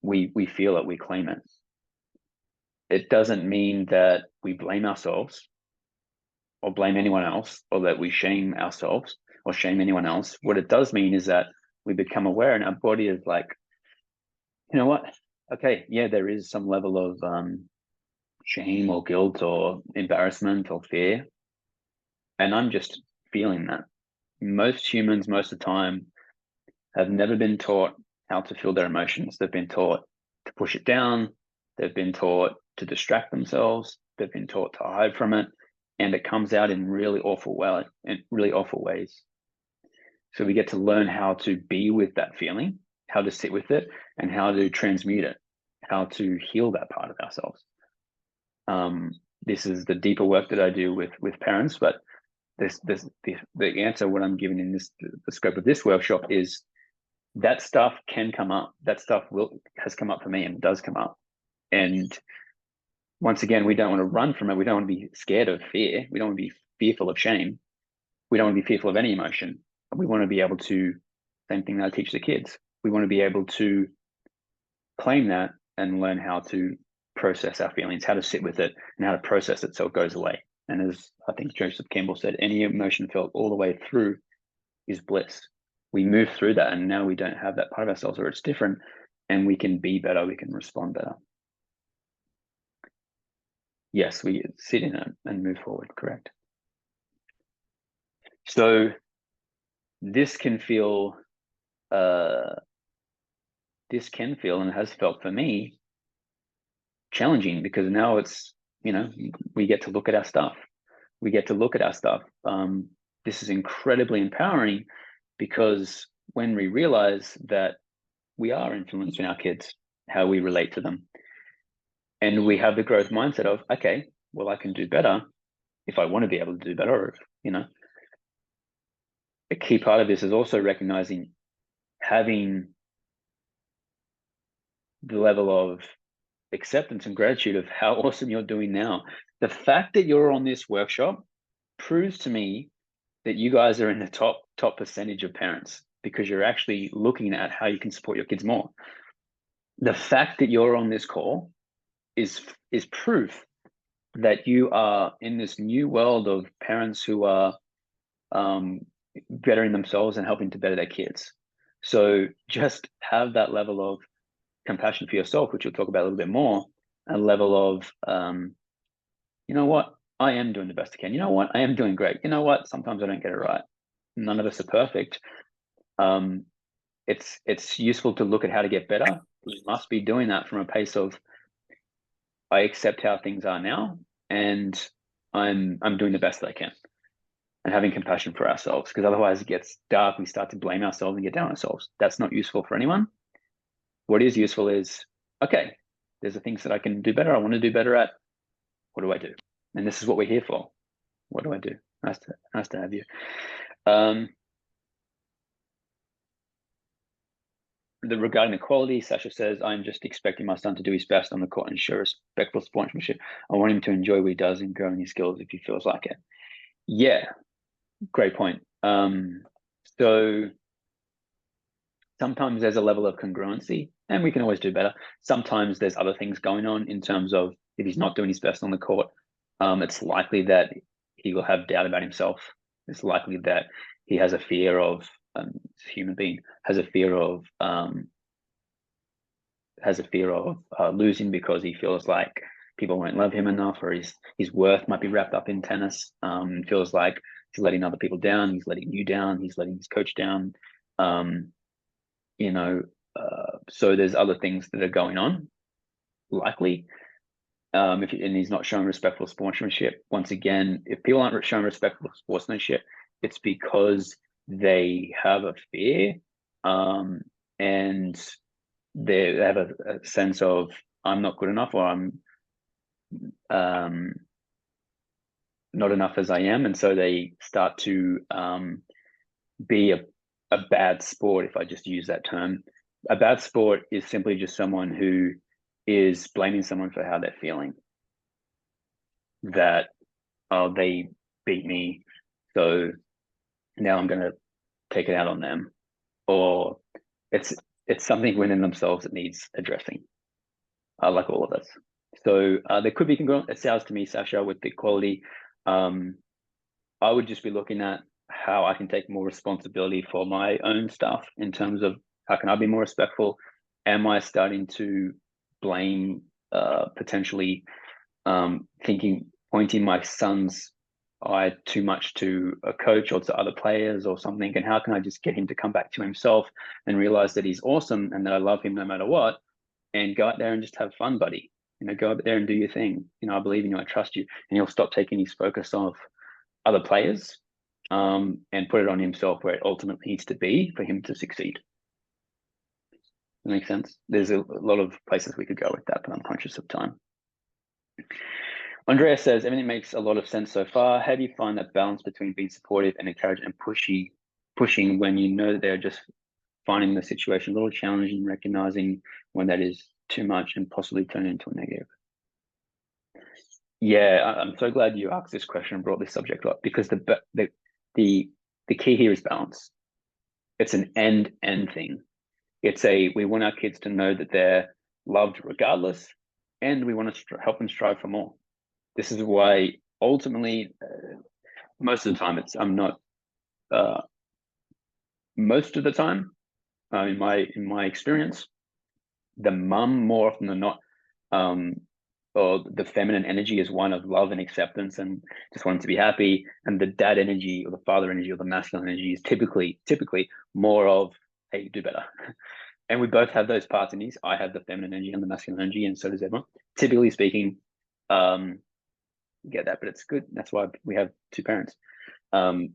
we feel it, we claim it. It doesn't mean that we blame ourselves or blame anyone else, or that we shame ourselves or shame anyone else. What it does mean is that we become aware, and our body is like, you know what? Okay, yeah, there is some level of shame or guilt or embarrassment or fear, and I'm just feeling that. Most humans, most of the time, have never been taught how to feel their emotions. They've been taught to push it down. They've been taught to distract themselves. They've been taught to hide from it, and it comes out in really awful ways. So we get to learn how to be with that feeling, how to sit with it, and how to transmute it, how to heal that part of ourselves. This is the deeper work that I do with parents, but the answer, what I'm giving in the scope of this workshop, is that stuff can come up. That stuff has come up for me, and does come up. And once again, we don't want to run from it. We don't want to be scared of fear. We don't want to be fearful of shame. We don't want to be fearful of any emotion. We want to be able to, same thing that I teach the kids. We want to be able to claim that and learn how to process our feelings, how to sit with it, and how to process it so it goes away. And as I think Joseph Campbell said, any emotion felt all the way through is bliss. We move through that, and now we don't have that part of ourselves, or it's different, and we can be better, we can respond better. Yes, we sit in it and move forward, correct. So this can feel, and has felt for me, challenging, because now it's, we get to look at our stuff. This is incredibly empowering, because when we realize that we are influencing our kids, how we relate to them, and we have the growth mindset of, okay, well, I can do better if I want to be able to do better. Or, a key part of this is also recognizing, having the level of acceptance and gratitude of how awesome you're doing now. The fact that you're on this workshop proves to me that you guys are in the top percentage of parents, because you're actually looking at how you can support your kids more. The fact that you're on this call is proof that you are in this new world of parents who are bettering themselves and helping to better their kids. So just have that level of compassion for yourself, which we'll talk about a little bit more, a level of, you know what, I am doing the best I can. You know what, I am doing great. You know what, sometimes I don't get it right. None of us are perfect. It's useful to look at how to get better. We must be doing that from a place of, I accept how things are now, and I'm doing the best that I can, and having compassion for ourselves, because otherwise it gets dark. We start to blame ourselves and get down on ourselves. That's not useful for anyone. What is useful is, okay, there's the things that I can do better. I want to do better at. What do I do? And this is what we're here for. What do I do? Nice to have you. Regarding the quality, Sasha says, I'm just expecting my son to do his best on the court and show respectful sportsmanship. I want him to enjoy what he does and grow in his skills if he feels like it. Yeah, great point. So sometimes there's a level of congruency, and we can always do better. Sometimes there's other things going on in terms of if he's not doing his best on the court, it's likely that he will have doubt about himself. It's likely that he has a fear of, human being has a fear of losing because he feels like people won't love him enough, or his worth might be wrapped up in tennis. Feels like he's letting other people down. He's letting you down. He's letting his coach down. So there's other things that are going on, likely. And he's not showing respectful sportsmanship. Once again, if people aren't showing respectful sportsmanship, it's because they have a fear, and they have a sense of I'm not good enough, or I'm not enough as I am, and so they start to be a bad sport, if I just use that term. A bad sport is simply just someone who is blaming someone for how they're feeling. That, oh, they beat me, so now I'm going to take it out on them. Or it's something within themselves that needs addressing, like all of us. So there could be congruent. It sounds to me, Sasha, with the quality. I would just be looking at how I can take more responsibility for my own stuff in terms of how can I be more respectful? Am I starting to blame, potentially pointing my son's eye too much to a coach or to other players or something? And how can I just get him to come back to himself and realize that he's awesome and that I love him no matter what, and go out there and just have fun, buddy. Go out there and do your thing. I believe in you. I trust you. And he'll stop taking his focus off other players, and put it on himself where it ultimately needs to be for him to succeed. That makes sense. There's a lot of places we could go with that, but I'm conscious of time. Andrea says, everything makes a lot of sense so far. How do you find that balance between being supportive and encouraging and pushing when you know that they're just finding the situation a little challenging, recognizing when that is too much and possibly turn into a negative? Yeah, I'm so glad you asked this question and brought this subject up, because the key here is balance. It's an end thing. We want our kids to know that they're loved regardless, and we want to help them strive for more. This is why ultimately, most of the time, most of the time, in my experience, the mum more often than not, or the feminine energy is one of love and acceptance and just wanting to be happy, and the dad energy or the father energy or the masculine energy is typically more of, hey, do better. And we both have those parts in these. I have the feminine energy and the masculine energy, and so does everyone. Typically speaking, get that, but it's good. That's why we have two parents. So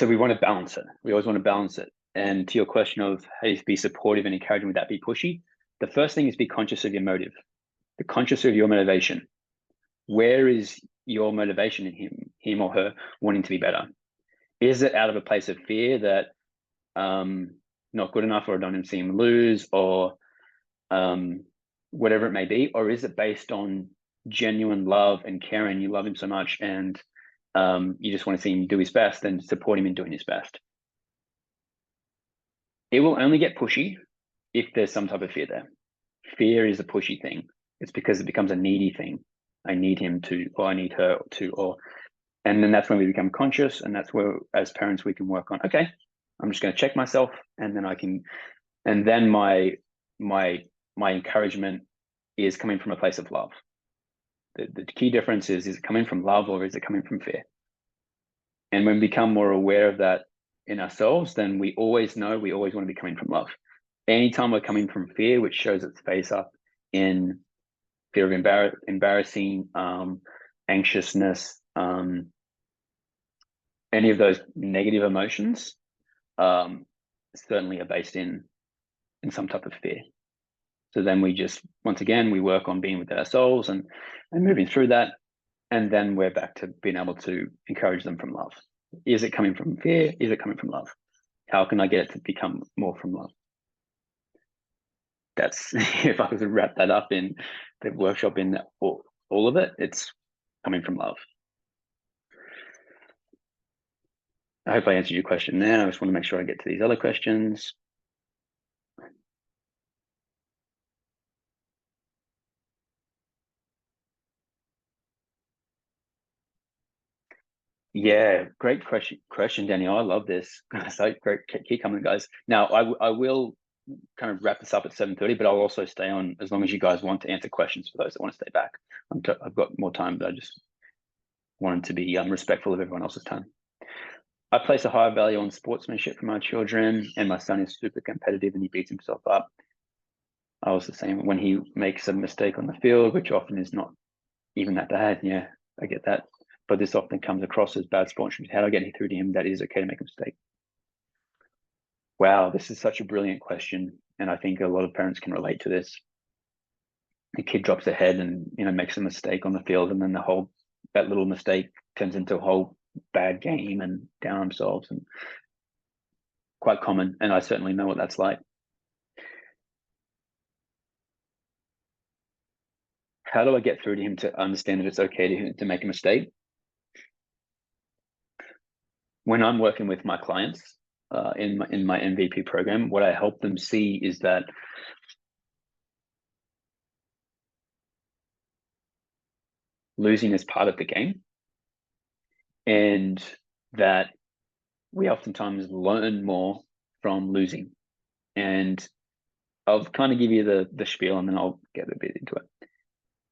we want to balance it. We always want to balance it. And to your question of how you be supportive and encouraging without be pushy, the first thing is be conscious of your motive. Be conscious of your motivation. Where is your motivation in him or her wanting to be better? Is it out of a place of fear that not good enough, or don't see him lose, or whatever it may be? Or is it based on genuine love and caring? You love him so much, and you just want to see him do his best and support him in doing his best. It will only get pushy if there's some type of fear there. Fear is a pushy thing. It's because it becomes a needy thing. I need him to, or I need her to, and then that's when we become conscious, and that's where, as parents, we can work on, okay, I'm just going to check myself, and then my encouragement is coming from a place of love. The key difference is it coming from love, or is it coming from fear? And when we become more aware of that in ourselves, then we always know we always want to be coming from love. Anytime we're coming from fear, which shows its face up in fear of embarrassing, anxiousness, any of those negative emotions certainly are based in some type of fear. So then we just, once again, we work on being with ourselves and moving through that. And then we're back to being able to encourage them from love. Is it coming from fear? Is it coming from love? How can I get it to become more from love? That's, if I was to wrap that up in the workshop in all of it, it's coming from love. I hope I answered your question there. I just want to make sure I get to these other questions. Yeah, great question, Daniel. I love this. So great, keep coming, guys. Now, I will kind of wrap this up at 7:30, but I'll also stay on as long as you guys want to answer questions for those that want to stay back. I've got more time, but I just wanted to be respectful of everyone else's time. I place a high value on sportsmanship for my children, and my son is super competitive and he beats himself up. I was the same when he makes a mistake on the field, which often is not even that bad. Yeah, I get that. But this often comes across as bad sportsmanship. How do I get through to him that it is okay to make a mistake? Wow, this is such a brilliant question. And I think a lot of parents can relate to this. A kid drops a head and makes a mistake on the field, and then that little mistake turns into a whole bad game and down themselves, and quite common. And I certainly know what that's like. How do I get through to him to understand that it's okay to make a mistake? When I'm working with my clients in my MVP program, what I help them see is that losing is part of the game, and that we oftentimes learn more from losing. And I'll kind of give you the spiel, and then I'll get a bit into it.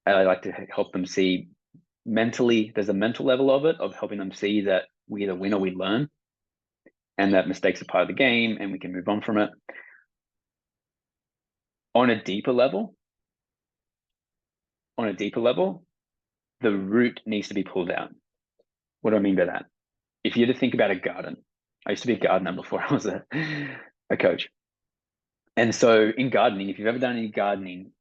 I like to help them see mentally, there's a mental level of it, of helping them see that we either win or we learn, and that mistakes are part of the game and we can move on from it. On a deeper level, the root needs to be pulled out. What do I mean by that? If you had to think about a garden, I used to be a gardener before I was a coach. And so in gardening, if you've ever done any gardening,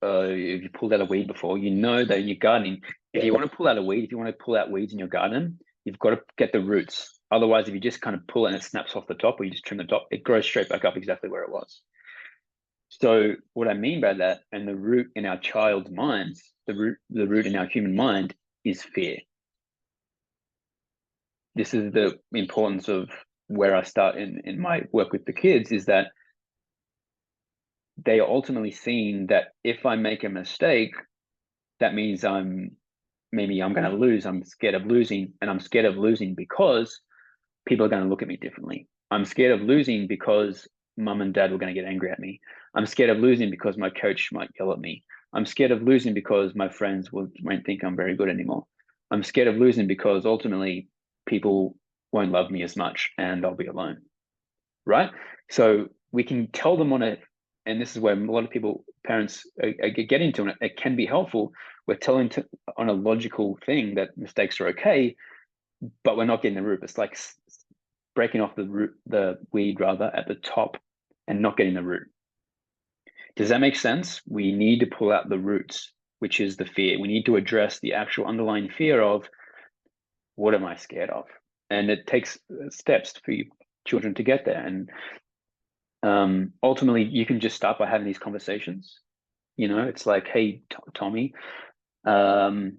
if you pulled out a weed before, you know that in your gardening, if you want to pull out a weed, if you want to pull out weeds in your garden, you've got to get the roots. Otherwise, if you just kind of pull it and it snaps off the top, or you just trim the top, it grows straight back up exactly where it was. So what I mean by that, and the root in our child's minds, the root in our human mind is fear. This is the importance of where I start in my work with the kids, is that they are ultimately seeing that if I make a mistake, that means maybe I'm going to lose. I'm scared of losing, and I'm scared of losing because people are going to look at me differently. I'm scared of losing because mum and dad were going to get angry at me. I'm scared of losing because my coach might yell at me. I'm scared of losing because my friends won't think I'm very good anymore. I'm scared of losing because ultimately people won't love me as much and I'll be alone. Right? So we can tell them and this is where a lot of people, parents get into, and it can be helpful. We're telling on a logical thing that mistakes are okay, but we're not getting the root. It's like breaking off the weed rather at the top and not getting the root. Does that make sense? We need to pull out the roots, which is the fear. We need to address the actual underlying fear of, what am I scared of? And it takes steps for you children to get there. And ultimately, you can just start by having these conversations. It's like, hey, Tommy, what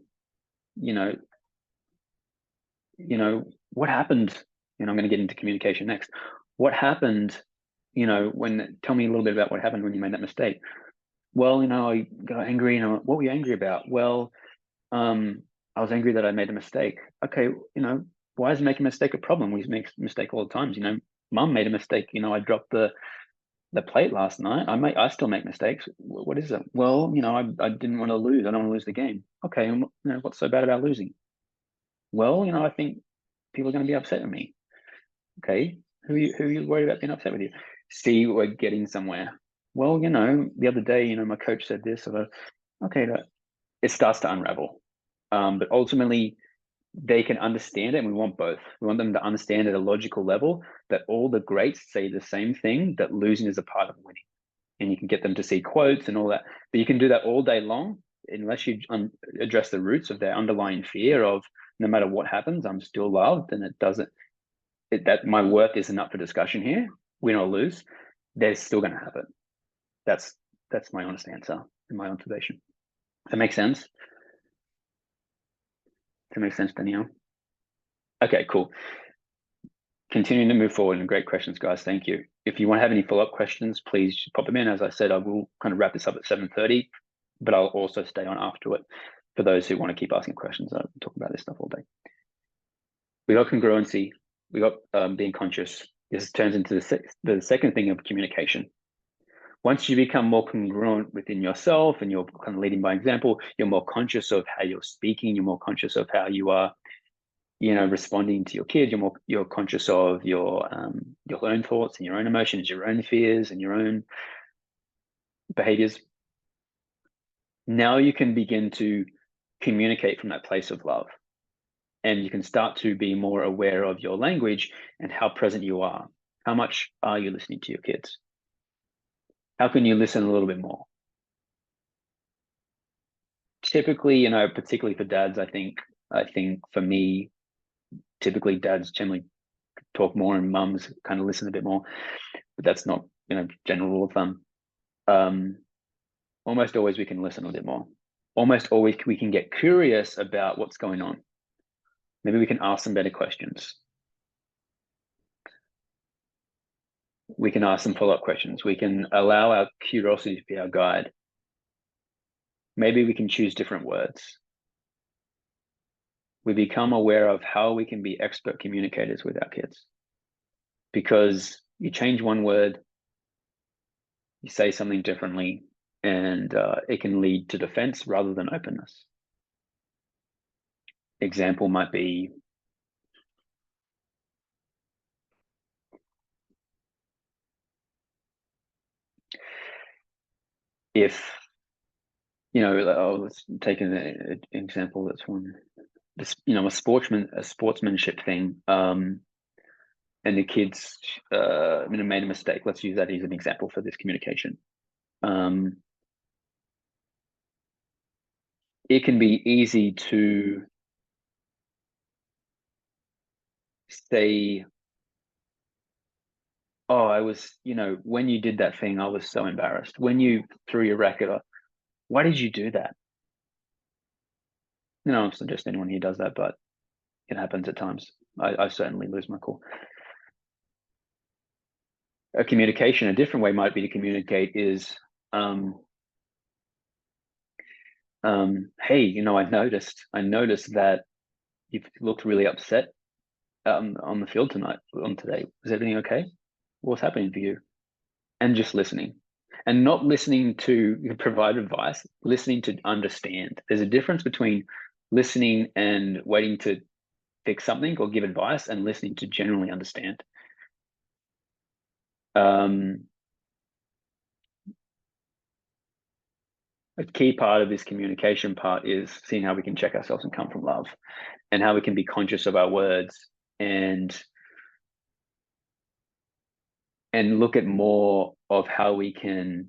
happened? I'm going to get into communication next. What happened? Tell me a little bit about what happened when you made that mistake. Well, I got angry, and what were you angry about? Well, I was angry that I made a mistake. Okay, why is making a mistake a problem? We make a mistake all the time. Mum made a mistake. I dropped the plate last night. I still make mistakes. What is it? Well, I didn't want to lose. I don't want to lose the game. Okay, and what's so bad about losing? Well, I think people are going to be upset with me. Okay, who are you worried about being upset with you? See, we're getting somewhere. Well, the other day, my coach said this, okay, it starts to unravel. But ultimately, they can understand it, and we want both. We want them to understand at a logical level that all the greats say the same thing, that losing is a part of winning. And you can get them to see quotes and all that. But you can do that all day long unless you address the roots of their underlying fear of, no matter what happens, I'm still loved, and that my worth isn't up for discussion here, win or lose, they're still going to have it. That's my honest answer and my observation. Does that make sense? Does that make sense, Danielle? Okay, cool. Continuing to move forward, and great questions, guys. Thank you. If you want to have any follow-up questions, please pop them in. As I said, I will kind of wrap this up at 7:30, but I'll also stay on after it for those who want to keep asking questions. I'll talk about this stuff all day. We got congruency. We got being conscious. This turns into the second thing of communication. Once you become more congruent within yourself and you're kind of leading by example, you're more conscious of how you're speaking. You're more conscious of how you are, responding to your kid. You're conscious of your own thoughts and your own emotions, your own fears and your own behaviors. Now you can begin to communicate from that place of love, and you can start to be more aware of your language and how present you are. How much are you listening to your kids? How can you listen a little bit more? Typically, particularly for dads, I think for me, typically dads generally talk more and mums kind of listen a bit more, but that's not, general rule of thumb. Almost always we can listen a bit more. Almost always we can get curious about what's going on. Maybe we can ask some better questions. We can ask some follow-up questions. We can allow our curiosity to be our guide. Maybe we can choose different words. We become aware of how we can be expert communicators with our kids. Because you change one word, you say something differently, and it can lead to defense rather than openness. Example might be, if, let's take an example that's one, a sportsmanship thing, and the kids made a mistake. Let's use that as an example for this communication. It can be easy to say, oh, I was, when you did that thing, I was so embarrassed. When you threw your racket, why did you do that? I'm not suggesting anyone here does that, but it happens at times. I certainly lose my cool. A different way might be to communicate is, hey, I noticed that you looked really upset on the field today. Is everything okay? What's happening for you? And just listening, and not listening to provide advice, listening to understand. There's a difference between listening and waiting to fix something or give advice, and listening to generally understand. A key part of this communication part is seeing how we can check ourselves and come from love, and how we can be conscious of our words and look at more of how we can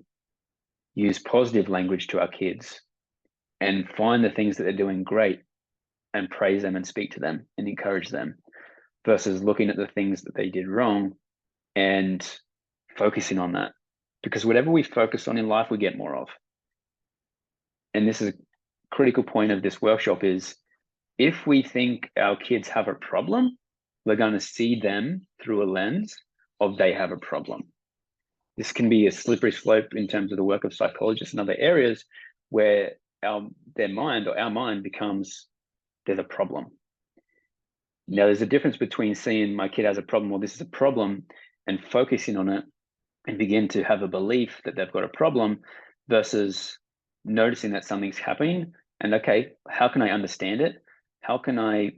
use positive language to our kids and find the things that they're doing great and praise them and speak to them and encourage them, versus looking at the things that they did wrong and focusing on that. Because whatever we focus on in life, we get more of. And this is a critical point of this workshop is, if we think our kids have a problem, we're going to see them through a lens of they have a problem. This can be a slippery slope in terms of the work of psychologists and other areas, where our mind becomes, there's a problem. Now, there's a difference between seeing my kid has a problem, or this is a problem, and focusing on it and begin to have a belief that they've got a problem, versus noticing that something's happening and, okay, how can I understand it? How can I,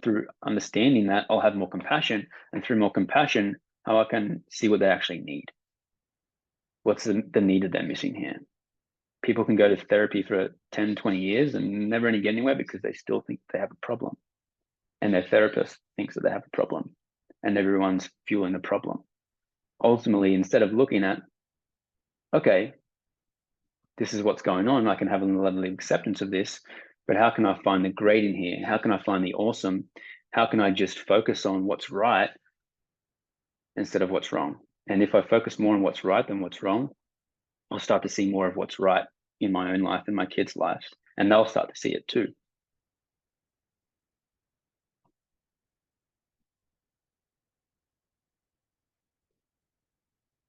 through understanding that, I'll have more compassion, and through more compassion, how I can see what they actually need. What's the need that they're missing here? people can go to therapy for 10, 20 years and never really get anywhere because they still think they have a problem. And their therapist thinks that they have a problem, and everyone's fueling the problem. Ultimately, instead of looking at, okay, this is what's going on, I can have a level of acceptance of this, but how can I find the great in here? How can I find the awesome? How can I just focus on what's right instead of what's wrong? And if I focus more on what's right than what's wrong, I'll start to see more of what's right in my own life and my kids' lives, and they'll start to see it too.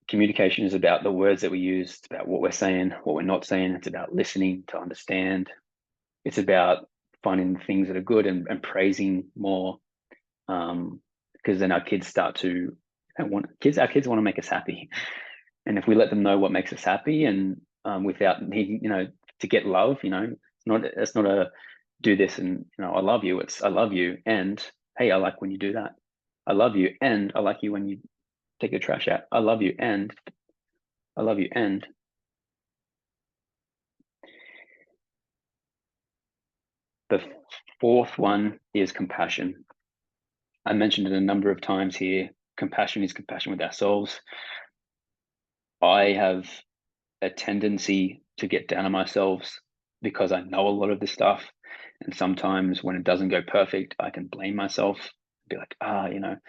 Communication is about the words that we use. It's about what we're saying, what we're not saying. It's about listening to understand. It's about finding things that are good and praising more, because then our kids start to want our kids want to make us happy, and if we let them know what makes us happy, and without needing, to get love, it's not a do this and I love you. It's I love you, and hey, I like when you do that. I love you, and I like you when you take your trash out. I love you, and I love you, and the fourth one is compassion. I mentioned it a number of times here. Compassion is compassion with ourselves. I have a tendency to get down on myself because I know a lot of this stuff. And sometimes when it doesn't go perfect, I can blame myself, be like, and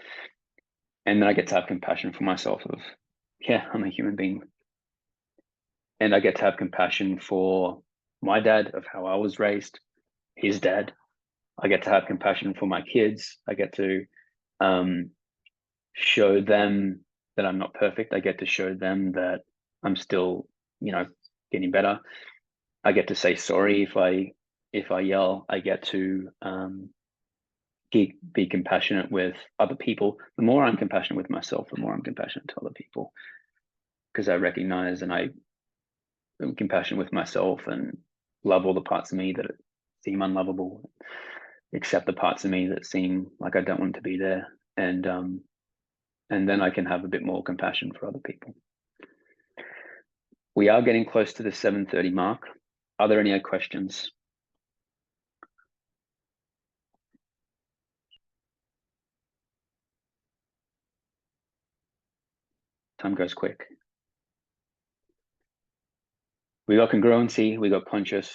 then I get to have compassion for myself of, yeah, I'm a human being. And I get to have compassion for my dad, of how I was raised, his dad. I get to have compassion for my kids. I get to show them that I'm not perfect. I get to show them that I'm still, getting better. I get to say sorry if I yell. I get to be compassionate with other people. The more I'm compassionate with myself, the more I'm compassionate to other people, because I recognize and I am compassionate with myself and love all the parts of me that seem unlovable, accept the parts of me that seem like I don't want to be there, and then I can have a bit more compassion for other people. We are getting close to the 7:30 mark. Are there any other questions? Time goes quick. We got congruency, we got conscious,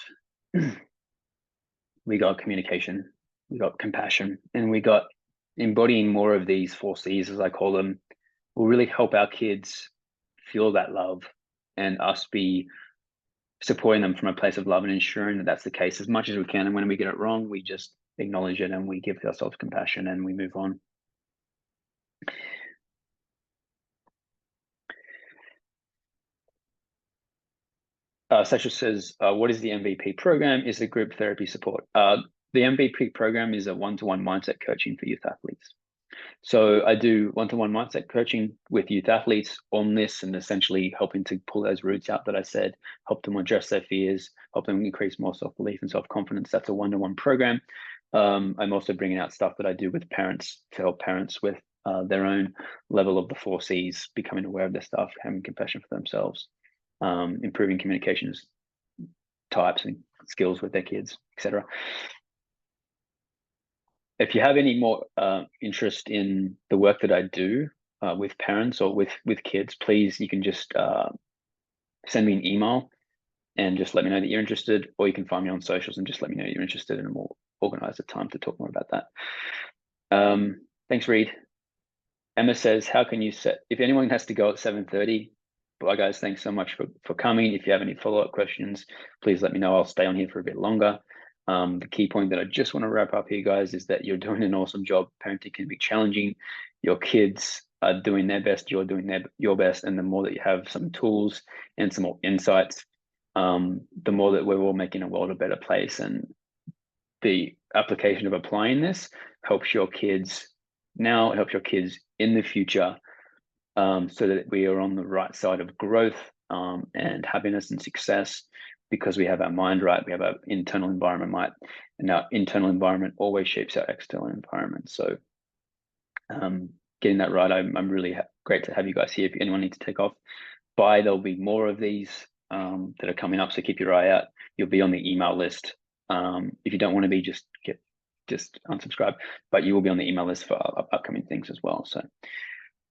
we got communication, we got compassion, and we got embodying more of these 4 C's, as I call them, will really help our kids feel that love and us be supporting them from a place of love and ensuring that that's the case as much as we can. And when we get it wrong, we just acknowledge it and we give ourselves compassion and we move on. Sasha says, what is the MVP program? Is it group therapy support? The MVP program is a one-to-one mindset coaching for youth athletes. So I do one-to-one mindset coaching with youth athletes on this, and essentially helping to pull those roots out that I said, help them address their fears, help them increase more self-belief and self-confidence. That's a one-to-one program. I'm also bringing out stuff that I do with parents to help parents with their own level of the 4 C's, becoming aware of their stuff, having compassion for themselves, improving communications types and skills with their kids, etc. If you have any more interest in the work that I do with parents or with kids, please, you can just send me an email and just let me know that you're interested, or you can find me on socials and just let me know you're interested, and we'll organize a time to talk more about that. Thanks, Reed. Emma says, how can you set, if anyone has to go at 7:30, well, guys, thanks so much for coming. If you have any follow-up questions, please let me know. I'll stay on here for a bit longer. The key point that I just want to wrap up here, guys, is that you're doing an awesome job. Parenting can be challenging. Your kids are doing their best. You're doing your best. And the more that you have some tools and some more insights, the more that we're all making a world a better place. And the application of applying this helps your kids now, it helps your kids in the future, so that we are on the right side of growth and happiness and success, because we have our mind right, we have our internal environment right, and our internal environment always shapes our external environment. So getting that right, I'm really great to have you guys here. If anyone needs to take off, there'll be more of these that are coming up. So keep your eye out. You'll be on the email list. If you don't want to be, just unsubscribe, but you will be on the email list for upcoming things as well. So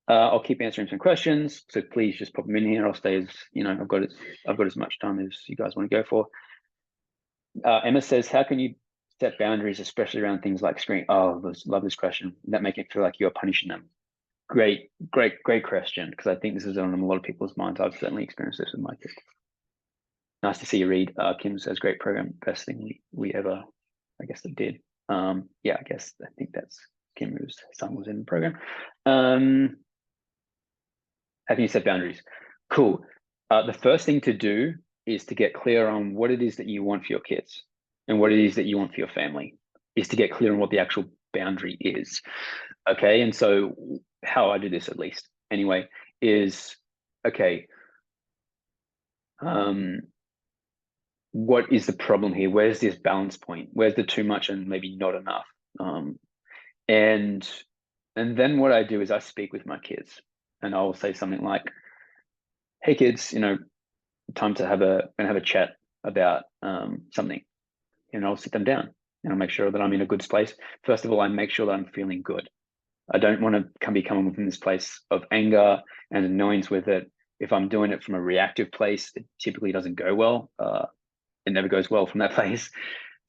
I'll keep answering some questions. So please just pop them in here. I'll stay as, I've got as much time as you guys want to go for. Emma says, how can you set boundaries, especially around things like screen? Oh, love this question. That make it feel like you're punishing them. Great question, because I think this is on a lot of people's minds. I've certainly experienced this with my kids. Nice to see you read. Kim says, great program, best thing we ever, I guess, did. Yeah, I think that's Kim, whose son was in the program. How can you set boundaries? Cool. The first thing to do is to get clear on what it is that you want for your kids and what it is that you want for your family, is to get clear on what the actual boundary is. Okay, and so how I do this, at least anyway, is, okay, what is the problem here? Where's this balance point? Where's the too much and maybe not enough? And then what I do is I speak with my kids, and I will say something like, hey kids, time to have a chat about something. I'll sit them down and I'll make sure that I'm in a good space. First of all, I make sure that I'm feeling good. I don't want to be coming from this place of anger and annoyance with it. If I'm doing it from a reactive place, it typically doesn't go well. It never goes well from that place.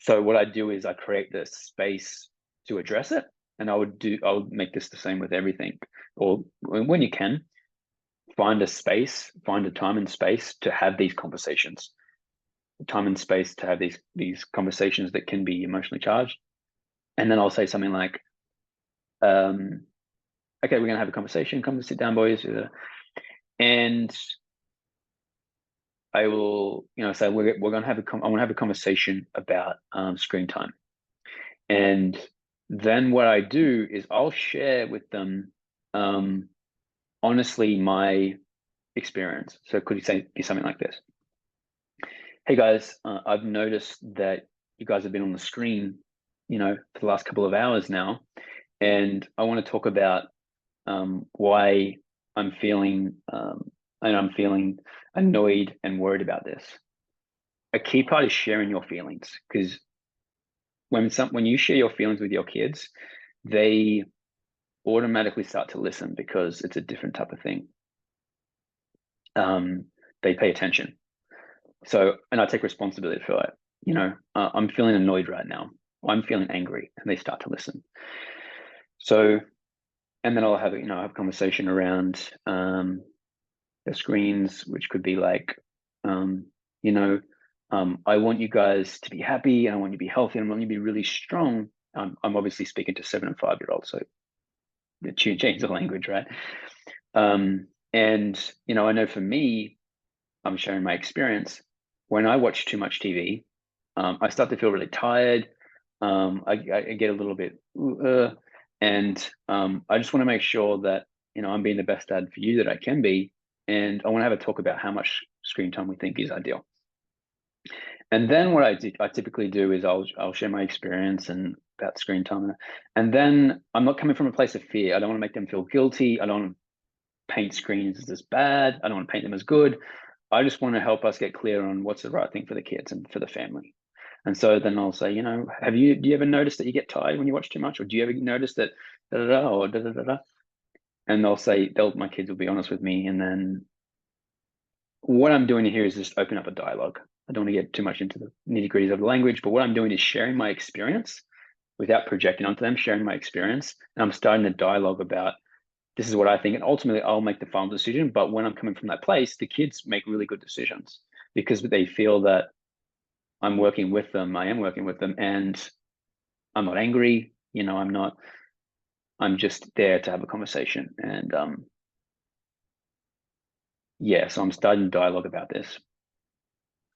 So what I do is I create the space to address it. And I would make this the same with everything. Or when you can, find a time and space to have these conversations. Time and space to have these conversations that can be emotionally charged. And then I'll say something like, okay, we're going to have a conversation. Come and sit down, boys. And I will, say we're going to have I want to have a conversation about screen time. And then what I do is I'll share with them, honestly, my experience. So could you be something like this? Hey guys, I've noticed that you guys have been on the screen, for the last couple of hours now, and I want to talk about why I'm feeling annoyed and worried about this. A key part is sharing your feelings, because when you share your feelings with your kids, they automatically start to listen, because it's a different type of thing. They pay attention. So, and I take responsibility for it. I'm feeling annoyed right now. I'm feeling angry, and they start to listen. So, and then I'll have a conversation around the screens, which could be like, I want you guys to be happy, and I want you to be healthy, and I want you to be really strong. I'm obviously speaking to 7 and 5-year-olds, so change the language, right? And I know for me, I'm sharing my experience. When I watch too much TV, I start to feel really tired. I get a little bit, and I just want to make sure that I'm being the best dad for you that I can be, and I want to have a talk about how much screen time we think is ideal. And then what I typically do is I'll share my experience and about screen time, and then I'm not coming from a place of fear. I don't want to make them feel guilty. I don't want to paint screens as bad. I don't want to paint them as good. I just want to help us get clear on what's the right thing for the kids and for the family. And so then I'll say, do you ever notice that you get tired when you watch too much? Or do you ever notice that or And my kids will be honest with me. And then what I'm doing here is just open up a dialogue. I don't want to get too much into the nitty gritties of the language, but what I'm doing is sharing my experience without projecting onto them, sharing my experience. And I'm starting a dialogue about, this is what I think, and ultimately I'll make the final decision. But when I'm coming from that place, the kids make really good decisions, because they feel that I'm working with them. I am working with them, and I'm not angry. I'm just there to have a conversation. And so I'm starting dialogue about this.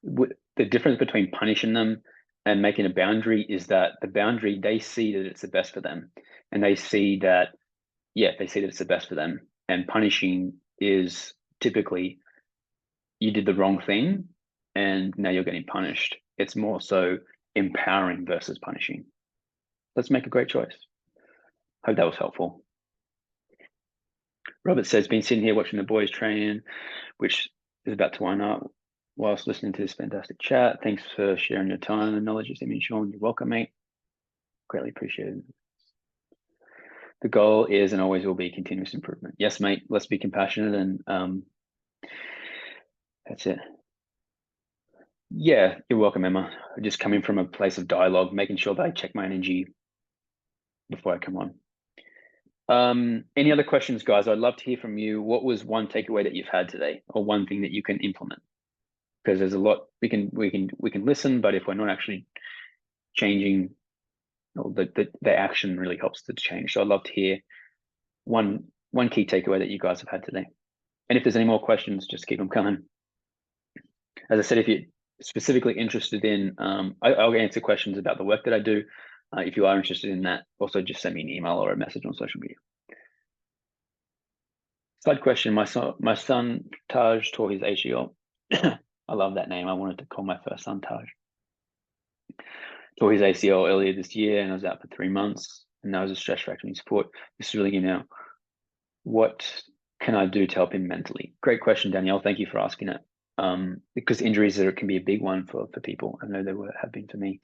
The difference between punishing them and making a boundary is that the boundary, they see that it's the best for them, and they see that it's the best for them. And punishing is typically, you did the wrong thing and now you're getting punished. It's more so empowering versus punishing. Let's make a great choice. Hope that was helpful. Robert says, been sitting here watching the boys train, which is about to wind up. whilst listening to this fantastic chat. Thanks for sharing your time and knowledge with me, Sean. You're welcome, mate. Greatly appreciated. The goal is and always will be continuous improvement. Yes, mate. Let's be compassionate and that's it. Yeah, you're welcome, Emma. Just coming from a place of dialogue, making sure that I check my energy before I come on. Any other questions, guys? I'd love to hear from you. What was one takeaway that you've had today, or one thing that you can implement? Because there's a lot we can listen, but if we're not actually changing, or the action really helps to change. So I'd love to hear one key takeaway that you guys have had today. And if there's any more questions, just keep them coming. As I said, if you're specifically interested in, I'll answer questions about the work that I do. If you are interested in that, also just send me an email or a message on social media. Side question: my son Taj tore his ACL. I love that name. I wanted to call my first son Taj. Tore his ACL earlier this year, and I was out for 3 months. And that was a stress fracture in his foot. This is really what can I do to help him mentally? Great question, Danielle. Thank you for asking it. Because injuries can be a big one for people. I know they have been for me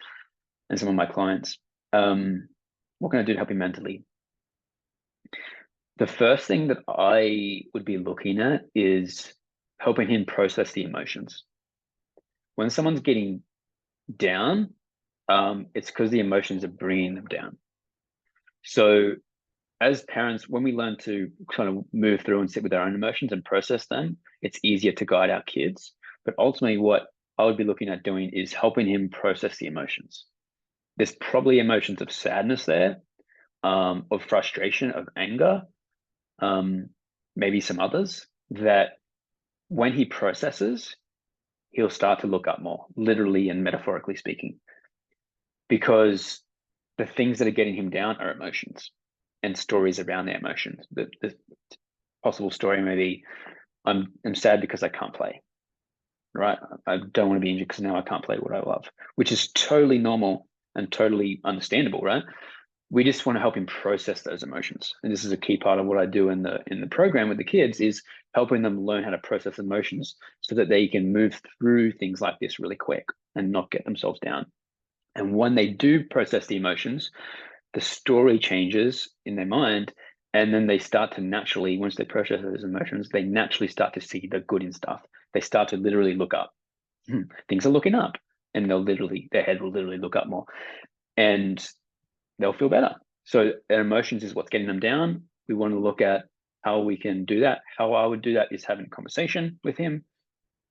and some of my clients. What can I do to help him mentally? The first thing that I would be looking at is helping him process the emotions. When someone's getting down, it's because the emotions are bringing them down. So as parents, when we learn to kind of move through and sit with our own emotions and process them, it's easier to guide our kids. But ultimately, what I would be looking at doing is helping him process the emotions. There's probably emotions of sadness there, of frustration, of anger, maybe some others that when he processes, he'll start to look up more, literally and metaphorically speaking, because the things that are getting him down are emotions and stories around their emotions. The possible story may be, I'm sad because I can't play, right? I don't want to be injured because now I can't play what I love, which is totally normal and totally understandable, right? We just want to help him process those emotions. And this is a key part of what I do in the program with the kids, is helping them learn how to process emotions so that they can move through things like this really quick and not get themselves down. And when they do process the emotions, the story changes in their mind. And then they start to naturally, once they process those emotions, they naturally start to see the good in stuff. They start to literally look up. Things are looking up, and their head will literally look up more. And they'll feel better. So their emotions is what's getting them down. We want to look at how we can do that. How I would do that is having a conversation with him.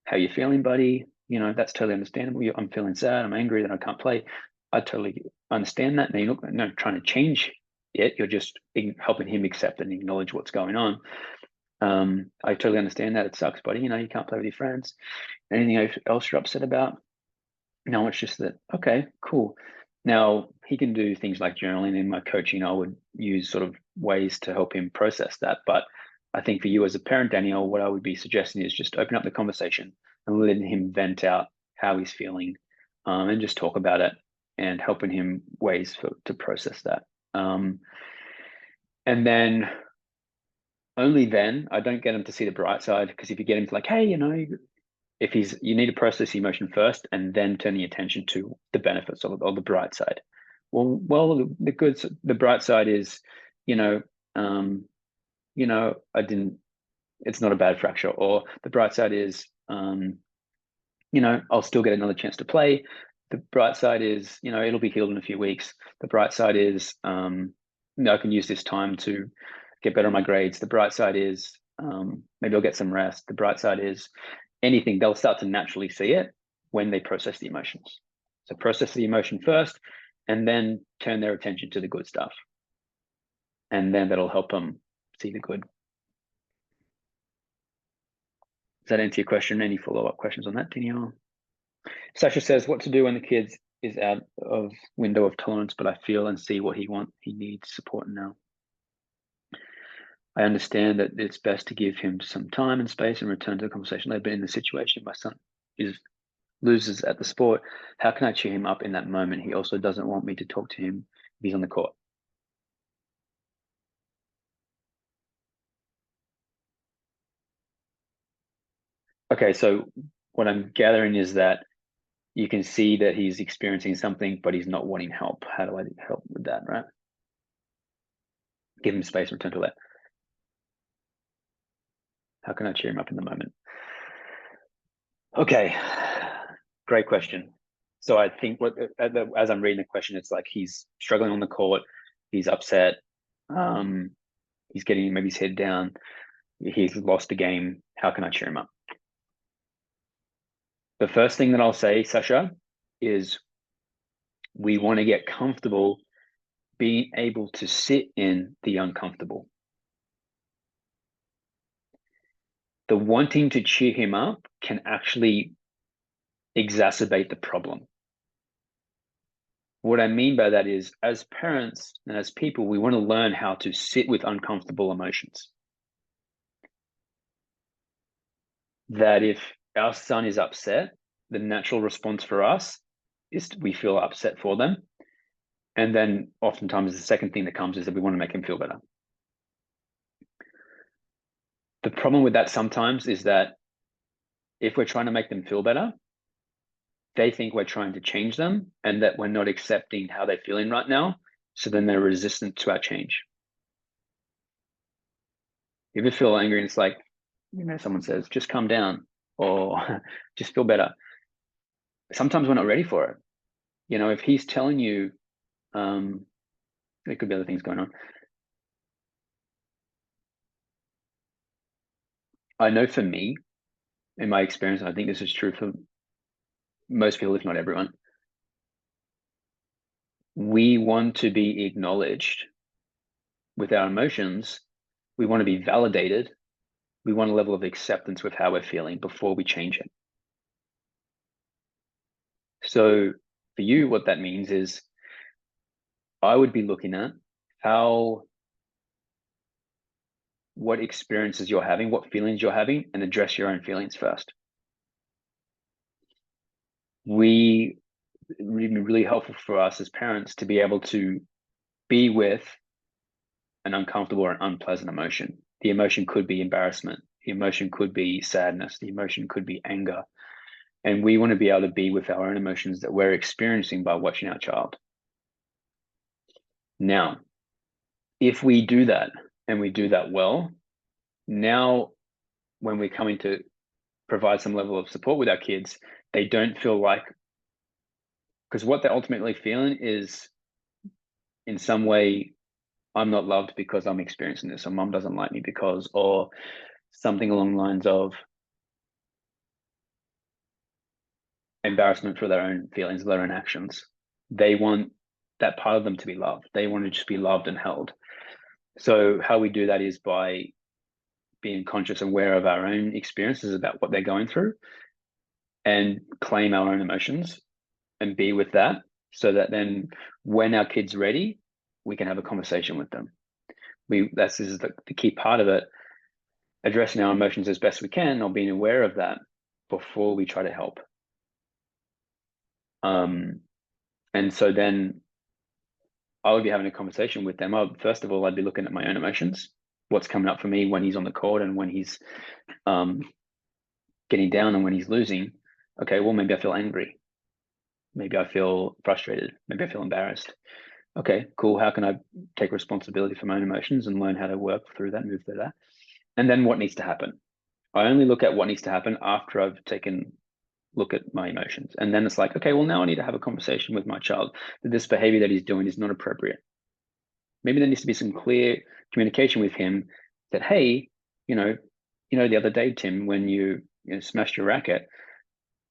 How you feeling, buddy? That's totally understandable. I'm feeling sad. I'm angry that I can't play. I totally understand that. Now you're not trying to change it. You're just helping him accept and acknowledge what's going on. I totally understand that. It sucks, buddy. You can't play with your friends. Anything else you're upset about? No, it's just that, okay, cool. Now he can do things like journaling. In my coaching, I would use sort of ways to help him process that. But I think for you as a parent, Danielle, what I would be suggesting is just open up the conversation and letting him vent out how he's feeling, and just talk about it and helping him ways to process that. And then only then, I don't get him to see the bright side, because if you get him to like, hey, you need to process the emotion first and then turn the attention to the benefits or the bright side. Well, the bright side is, it's not a bad fracture, or the bright side is, I'll still get another chance to play. The bright side is, it'll be healed in a few weeks. The bright side is, I can use this time to get better on my grades. The bright side is, maybe I'll get some rest. The bright side is anything. They'll start to naturally see it when they process the emotions. So process the emotion first, and then turn their attention to the good stuff. And then that'll help them see the good. Does that answer your question? Any follow-up questions on that, Danielle? Sasha says, what to do when the kid is out of window of tolerance, but I feel and see what he needs support now. I understand that it's best to give him some time and space and return to the conversation later, but in the situation my son loses at the sport, how can I cheer him up in that moment? He also doesn't want me to talk to him if he's on the court. Okay, so what I'm gathering is that you can see that he's experiencing something, but he's not wanting help. How do I help with that, right? Give him space, return to that. How can I cheer him up in the moment? Okay, great question. So I think as I'm reading the question, it's like he's struggling on the court, he's upset, he's getting maybe his head down, he's lost a game. How can I cheer him up? The first thing that I'll say, Sasha, is we want to get comfortable being able to sit in the uncomfortable. The wanting to cheer him up can actually exacerbate the problem. What I mean by that is, as parents and as people, we want to learn how to sit with uncomfortable emotions. That if our son is upset, the natural response for us is we feel upset for them. And then oftentimes the second thing that comes is that we want to make him feel better. The problem with that sometimes is that if we're trying to make them feel better, they think we're trying to change them and that we're not accepting how they're feeling right now. So then they're resistant to our change. You ever feel angry and it's like, someone says, just calm down or just feel better. Sometimes we're not ready for it. If he's telling you, there could be other things going on. I know for me, in my experience, and I think this is true for most people, if not everyone, we want to be acknowledged with our emotions. We want to be validated. We want a level of acceptance with how we're feeling before we change it. So for you, what that means is I would be looking at what experiences you're having, what feelings you're having, and address your own feelings first. It would be really helpful for us as parents to be able to be with an uncomfortable or an unpleasant emotion. The emotion could be embarrassment. The emotion could be sadness. The emotion could be anger. And we want to be able to be with our own emotions that we're experiencing by watching our child. Now, if we do that and we do that well, now when we're coming to provide some level of support with our kids, they don't feel like, because what they're ultimately feeling is in some way, I'm not loved because I'm experiencing this, or mom doesn't like me because, or something along the lines of embarrassment for their own feelings, their own actions. They want that part of them to be loved. They want to just be loved and held. So how we do that is by being conscious and aware of our own experiences about what they're going through and claim our own emotions and be with that, so that then when our kid's ready, we can have a conversation with them. This is the key part of it, addressing our emotions as best we can or being aware of that before we try to help. And so then I would be having a conversation with them. First of all, I'd be looking at my own emotions, what's coming up for me when he's on the court and when he's getting down and when he's losing. Okay, well, maybe I feel angry. Maybe I feel frustrated. Maybe I feel embarrassed. Okay, cool. How can I take responsibility for my own emotions and learn how to work through that, move through that? And then what needs to happen? I only look at what needs to happen after I've taken look at my emotions. And then it's like, okay, well, now I need to have a conversation with my child that this behavior that he's doing is not appropriate. Maybe there needs to be some clear communication with him that, hey, the other day, Tim, when you smashed your racket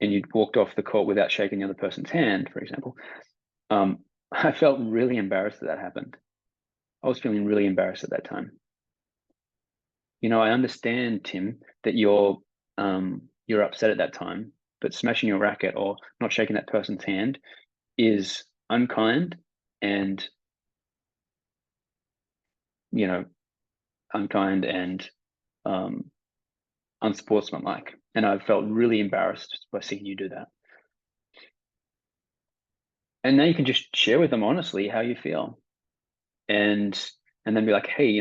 and you walked off the court without shaking the other person's hand, for example, I felt really embarrassed that happened. I was feeling really embarrassed at that time. I understand, Tim, that you're upset at that time, but smashing your racket or not shaking that person's hand is unkind and unsportsmanlike. And I felt really embarrassed by seeing you do that. And now you can just share with them honestly how you feel, and then be like, hey,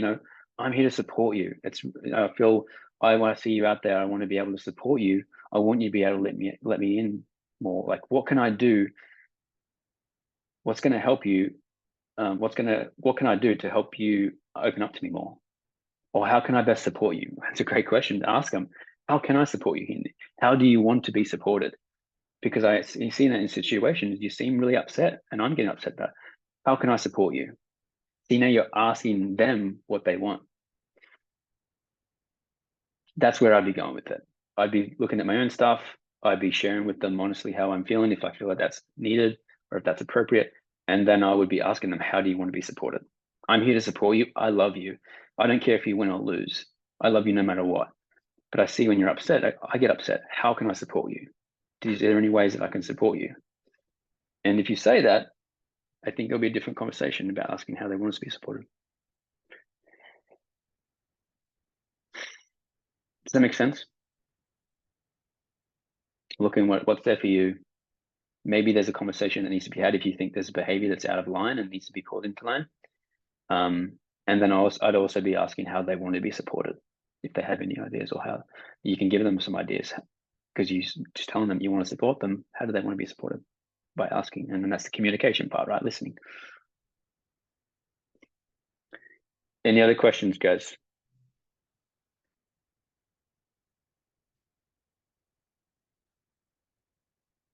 I'm here to support you. I want to see you out there. I want to be able to support you. I want you to be able to let me in more. Like, what can I do? What's going to help you? What can I do to help you open up to me more? Or how can I best support you? That's a great question to ask them. How can I support you, Hindi? How do you want to be supported? Because you see that in situations, you seem really upset, and I'm getting upset that. How can I support you? See, now you're asking them what they want. That's where I'd be going with it. I'd be looking at my own stuff. I'd be sharing with them honestly how I'm feeling, if I feel like that's needed or if that's appropriate. And then I would be asking them, how do you want to be supported? I'm here to support you. I love you. I don't care if you win or lose. I love you no matter what. But I see when you're upset, I get upset. How can I support you? Is there any ways that I can support you? And if you say that, I think there'll be a different conversation about asking how they want us to be supported. Does that make sense? Looking what's there for you. Maybe there's a conversation that needs to be had if you think there's a behavior that's out of line and needs to be called into line. And then I'd also be asking how they want to be supported, if they have any ideas, or how you can give them some ideas, because you just telling them you want to support them. How do they want to be supported? By asking, and then that's the communication part, right? Listening. Any other questions, guys?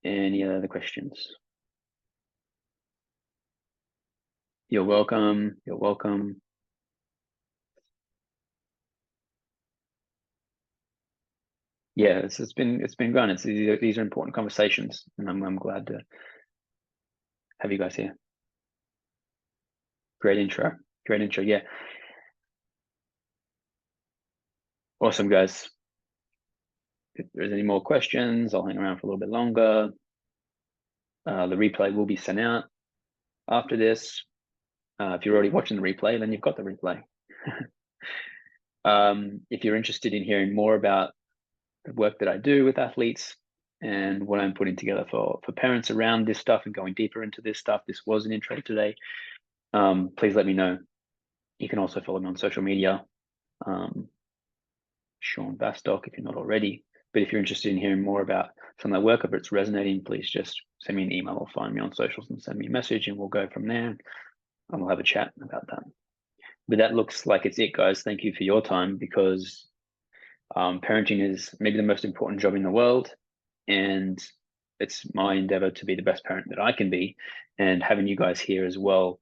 Any other questions? You're welcome. You're welcome. Yeah, it's been fun. These are important conversations, and I'm glad to have you guys here. Great intro. Great intro. Yeah. Awesome, guys. If there's any more questions, I'll hang around for a little bit longer. The replay will be sent out after this. If you're already watching the replay, then you've got the replay. If you're interested in hearing more about the work that I do with athletes and what I'm putting together for parents around this stuff and going deeper into this stuff, this was an intro today. Please let me know. You can also follow me on social media, Sean Bastock, if you're not already. But if you're interested in hearing more about some of that work, if it's resonating, please just send me an email or find me on socials and send me a message, and we'll go from there. And we'll have a chat about that. But that looks like it's it, guys. Thank you for your time, because parenting is maybe the most important job in the world, and it's my endeavor to be the best parent that I can be. And having you guys here as well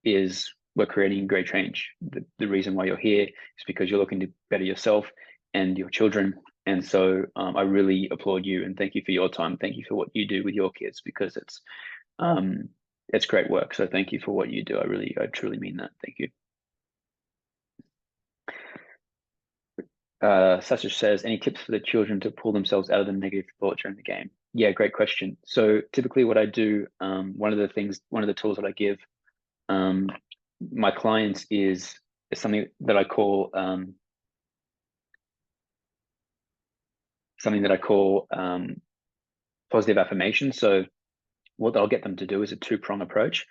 is we're creating great change. The reason why you're here is because you're looking to better yourself and your children. And so I really applaud you and thank you for your time. Thank you for what you do with your kids, because it's great work. So thank you for what you do. I truly mean that. Thank you. Such says, any tips for the children to pull themselves out of the negative thought during the game? Yeah, great question. So typically what I do, one of the tools that I give my clients is something that I call positive affirmation. So what I'll get them to do is a two-prong approach.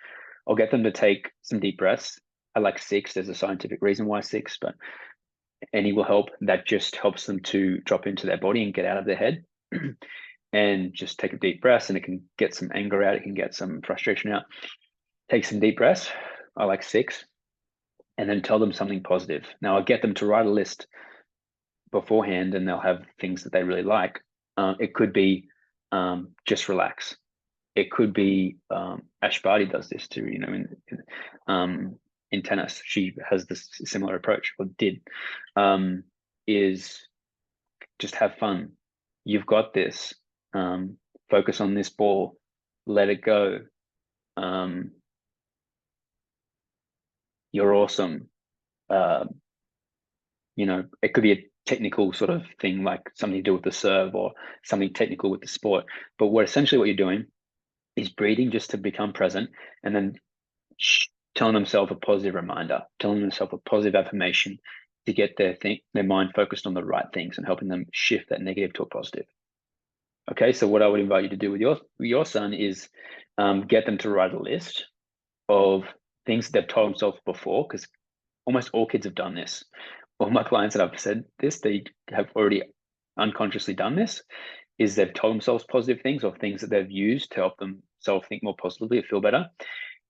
I'll get them to take some deep breaths. I like 6. There's a scientific reason why 6, but any will help. That just helps them to drop into their body and get out of their head. And just take a deep breath, and it can get some anger out. It can get some frustration out. Take some deep breaths. I like 6. And then tell them something positive. Now I'll get them to write a list beforehand, and they'll have things that they really like. It could be just relax. It could be Ash Barty does this too. You know, in tennis, she has this similar approach, or did. Is just have fun. You've got this. Focus on this ball. Let it go. You're awesome. You know, it could be a technical sort of thing, like something to do with the serve or something technical with the sport. But essentially what you're doing is breathing just to become present, and then telling themselves a positive reminder, telling themselves a positive affirmation to get their mind focused on the right things and helping them shift that negative to a positive. Okay, so what I would invite you to do with your son is get them to write a list of things they've told themselves before, because almost all kids have done this. All my clients that I've said this, they have already unconsciously done this is they've told themselves positive things or things that they've used to help themselves think more positively or feel better.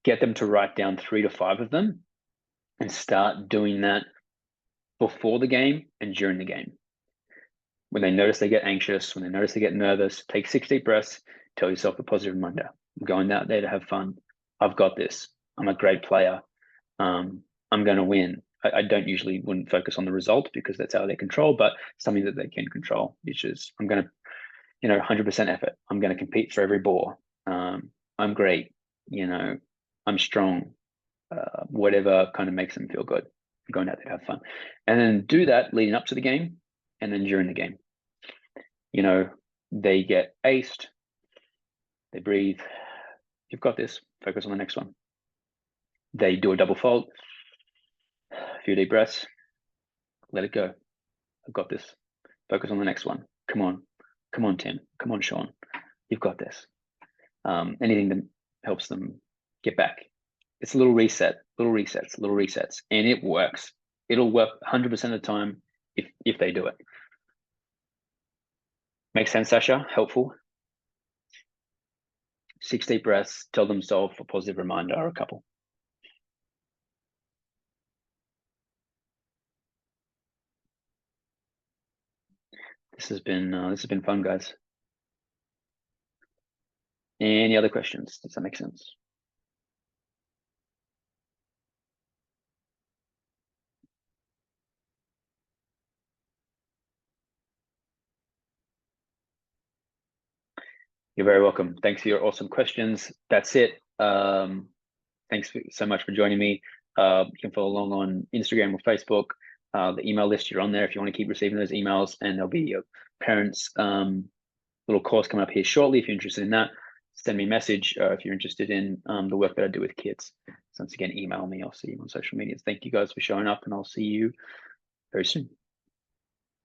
Get them to write down 3 to 5 of them and start doing that before the game and during the game. When they notice they get anxious, when they notice they get nervous, take 6 deep breaths, tell yourself a positive reminder. I'm going out there to have fun. I've got this. I'm a great player. I'm going to win. I wouldn't focus on the result because that's out of their control, but something that they can control, which is I'm going to, 100% effort. I'm going to compete for every ball. I'm great. I'm strong. Whatever kind of makes them feel good. I'm going out there to have fun. And then do that leading up to the game and then during the game. They get aced. They breathe. You've got this. Focus on the next one. They do a double fault. A few deep breaths. Let it go. I've got this. Focus on the next one. Come on. Come on, Tim. Come on, Sean. You've got this. Anything that helps them get back. It's a little reset, little resets, and it works. It'll work 100% of the time if they do it. Make sense, Sasha? Helpful? 6 deep breaths, tell themselves a positive reminder or a couple. This has been fun, guys. Any other questions? Does that make sense? You're very welcome. Thanks for your awesome questions. That's it. Thanks so much for joining me. You can follow along on Instagram or Facebook. The email list, you're on there if you want to keep receiving those emails, and there'll be your parents' little course coming up here shortly. If you're interested in that, send me a message if you're interested in the work that I do with kids. So once again, email me. I'll see you on social media. Thank you guys for showing up, and I'll see you very soon.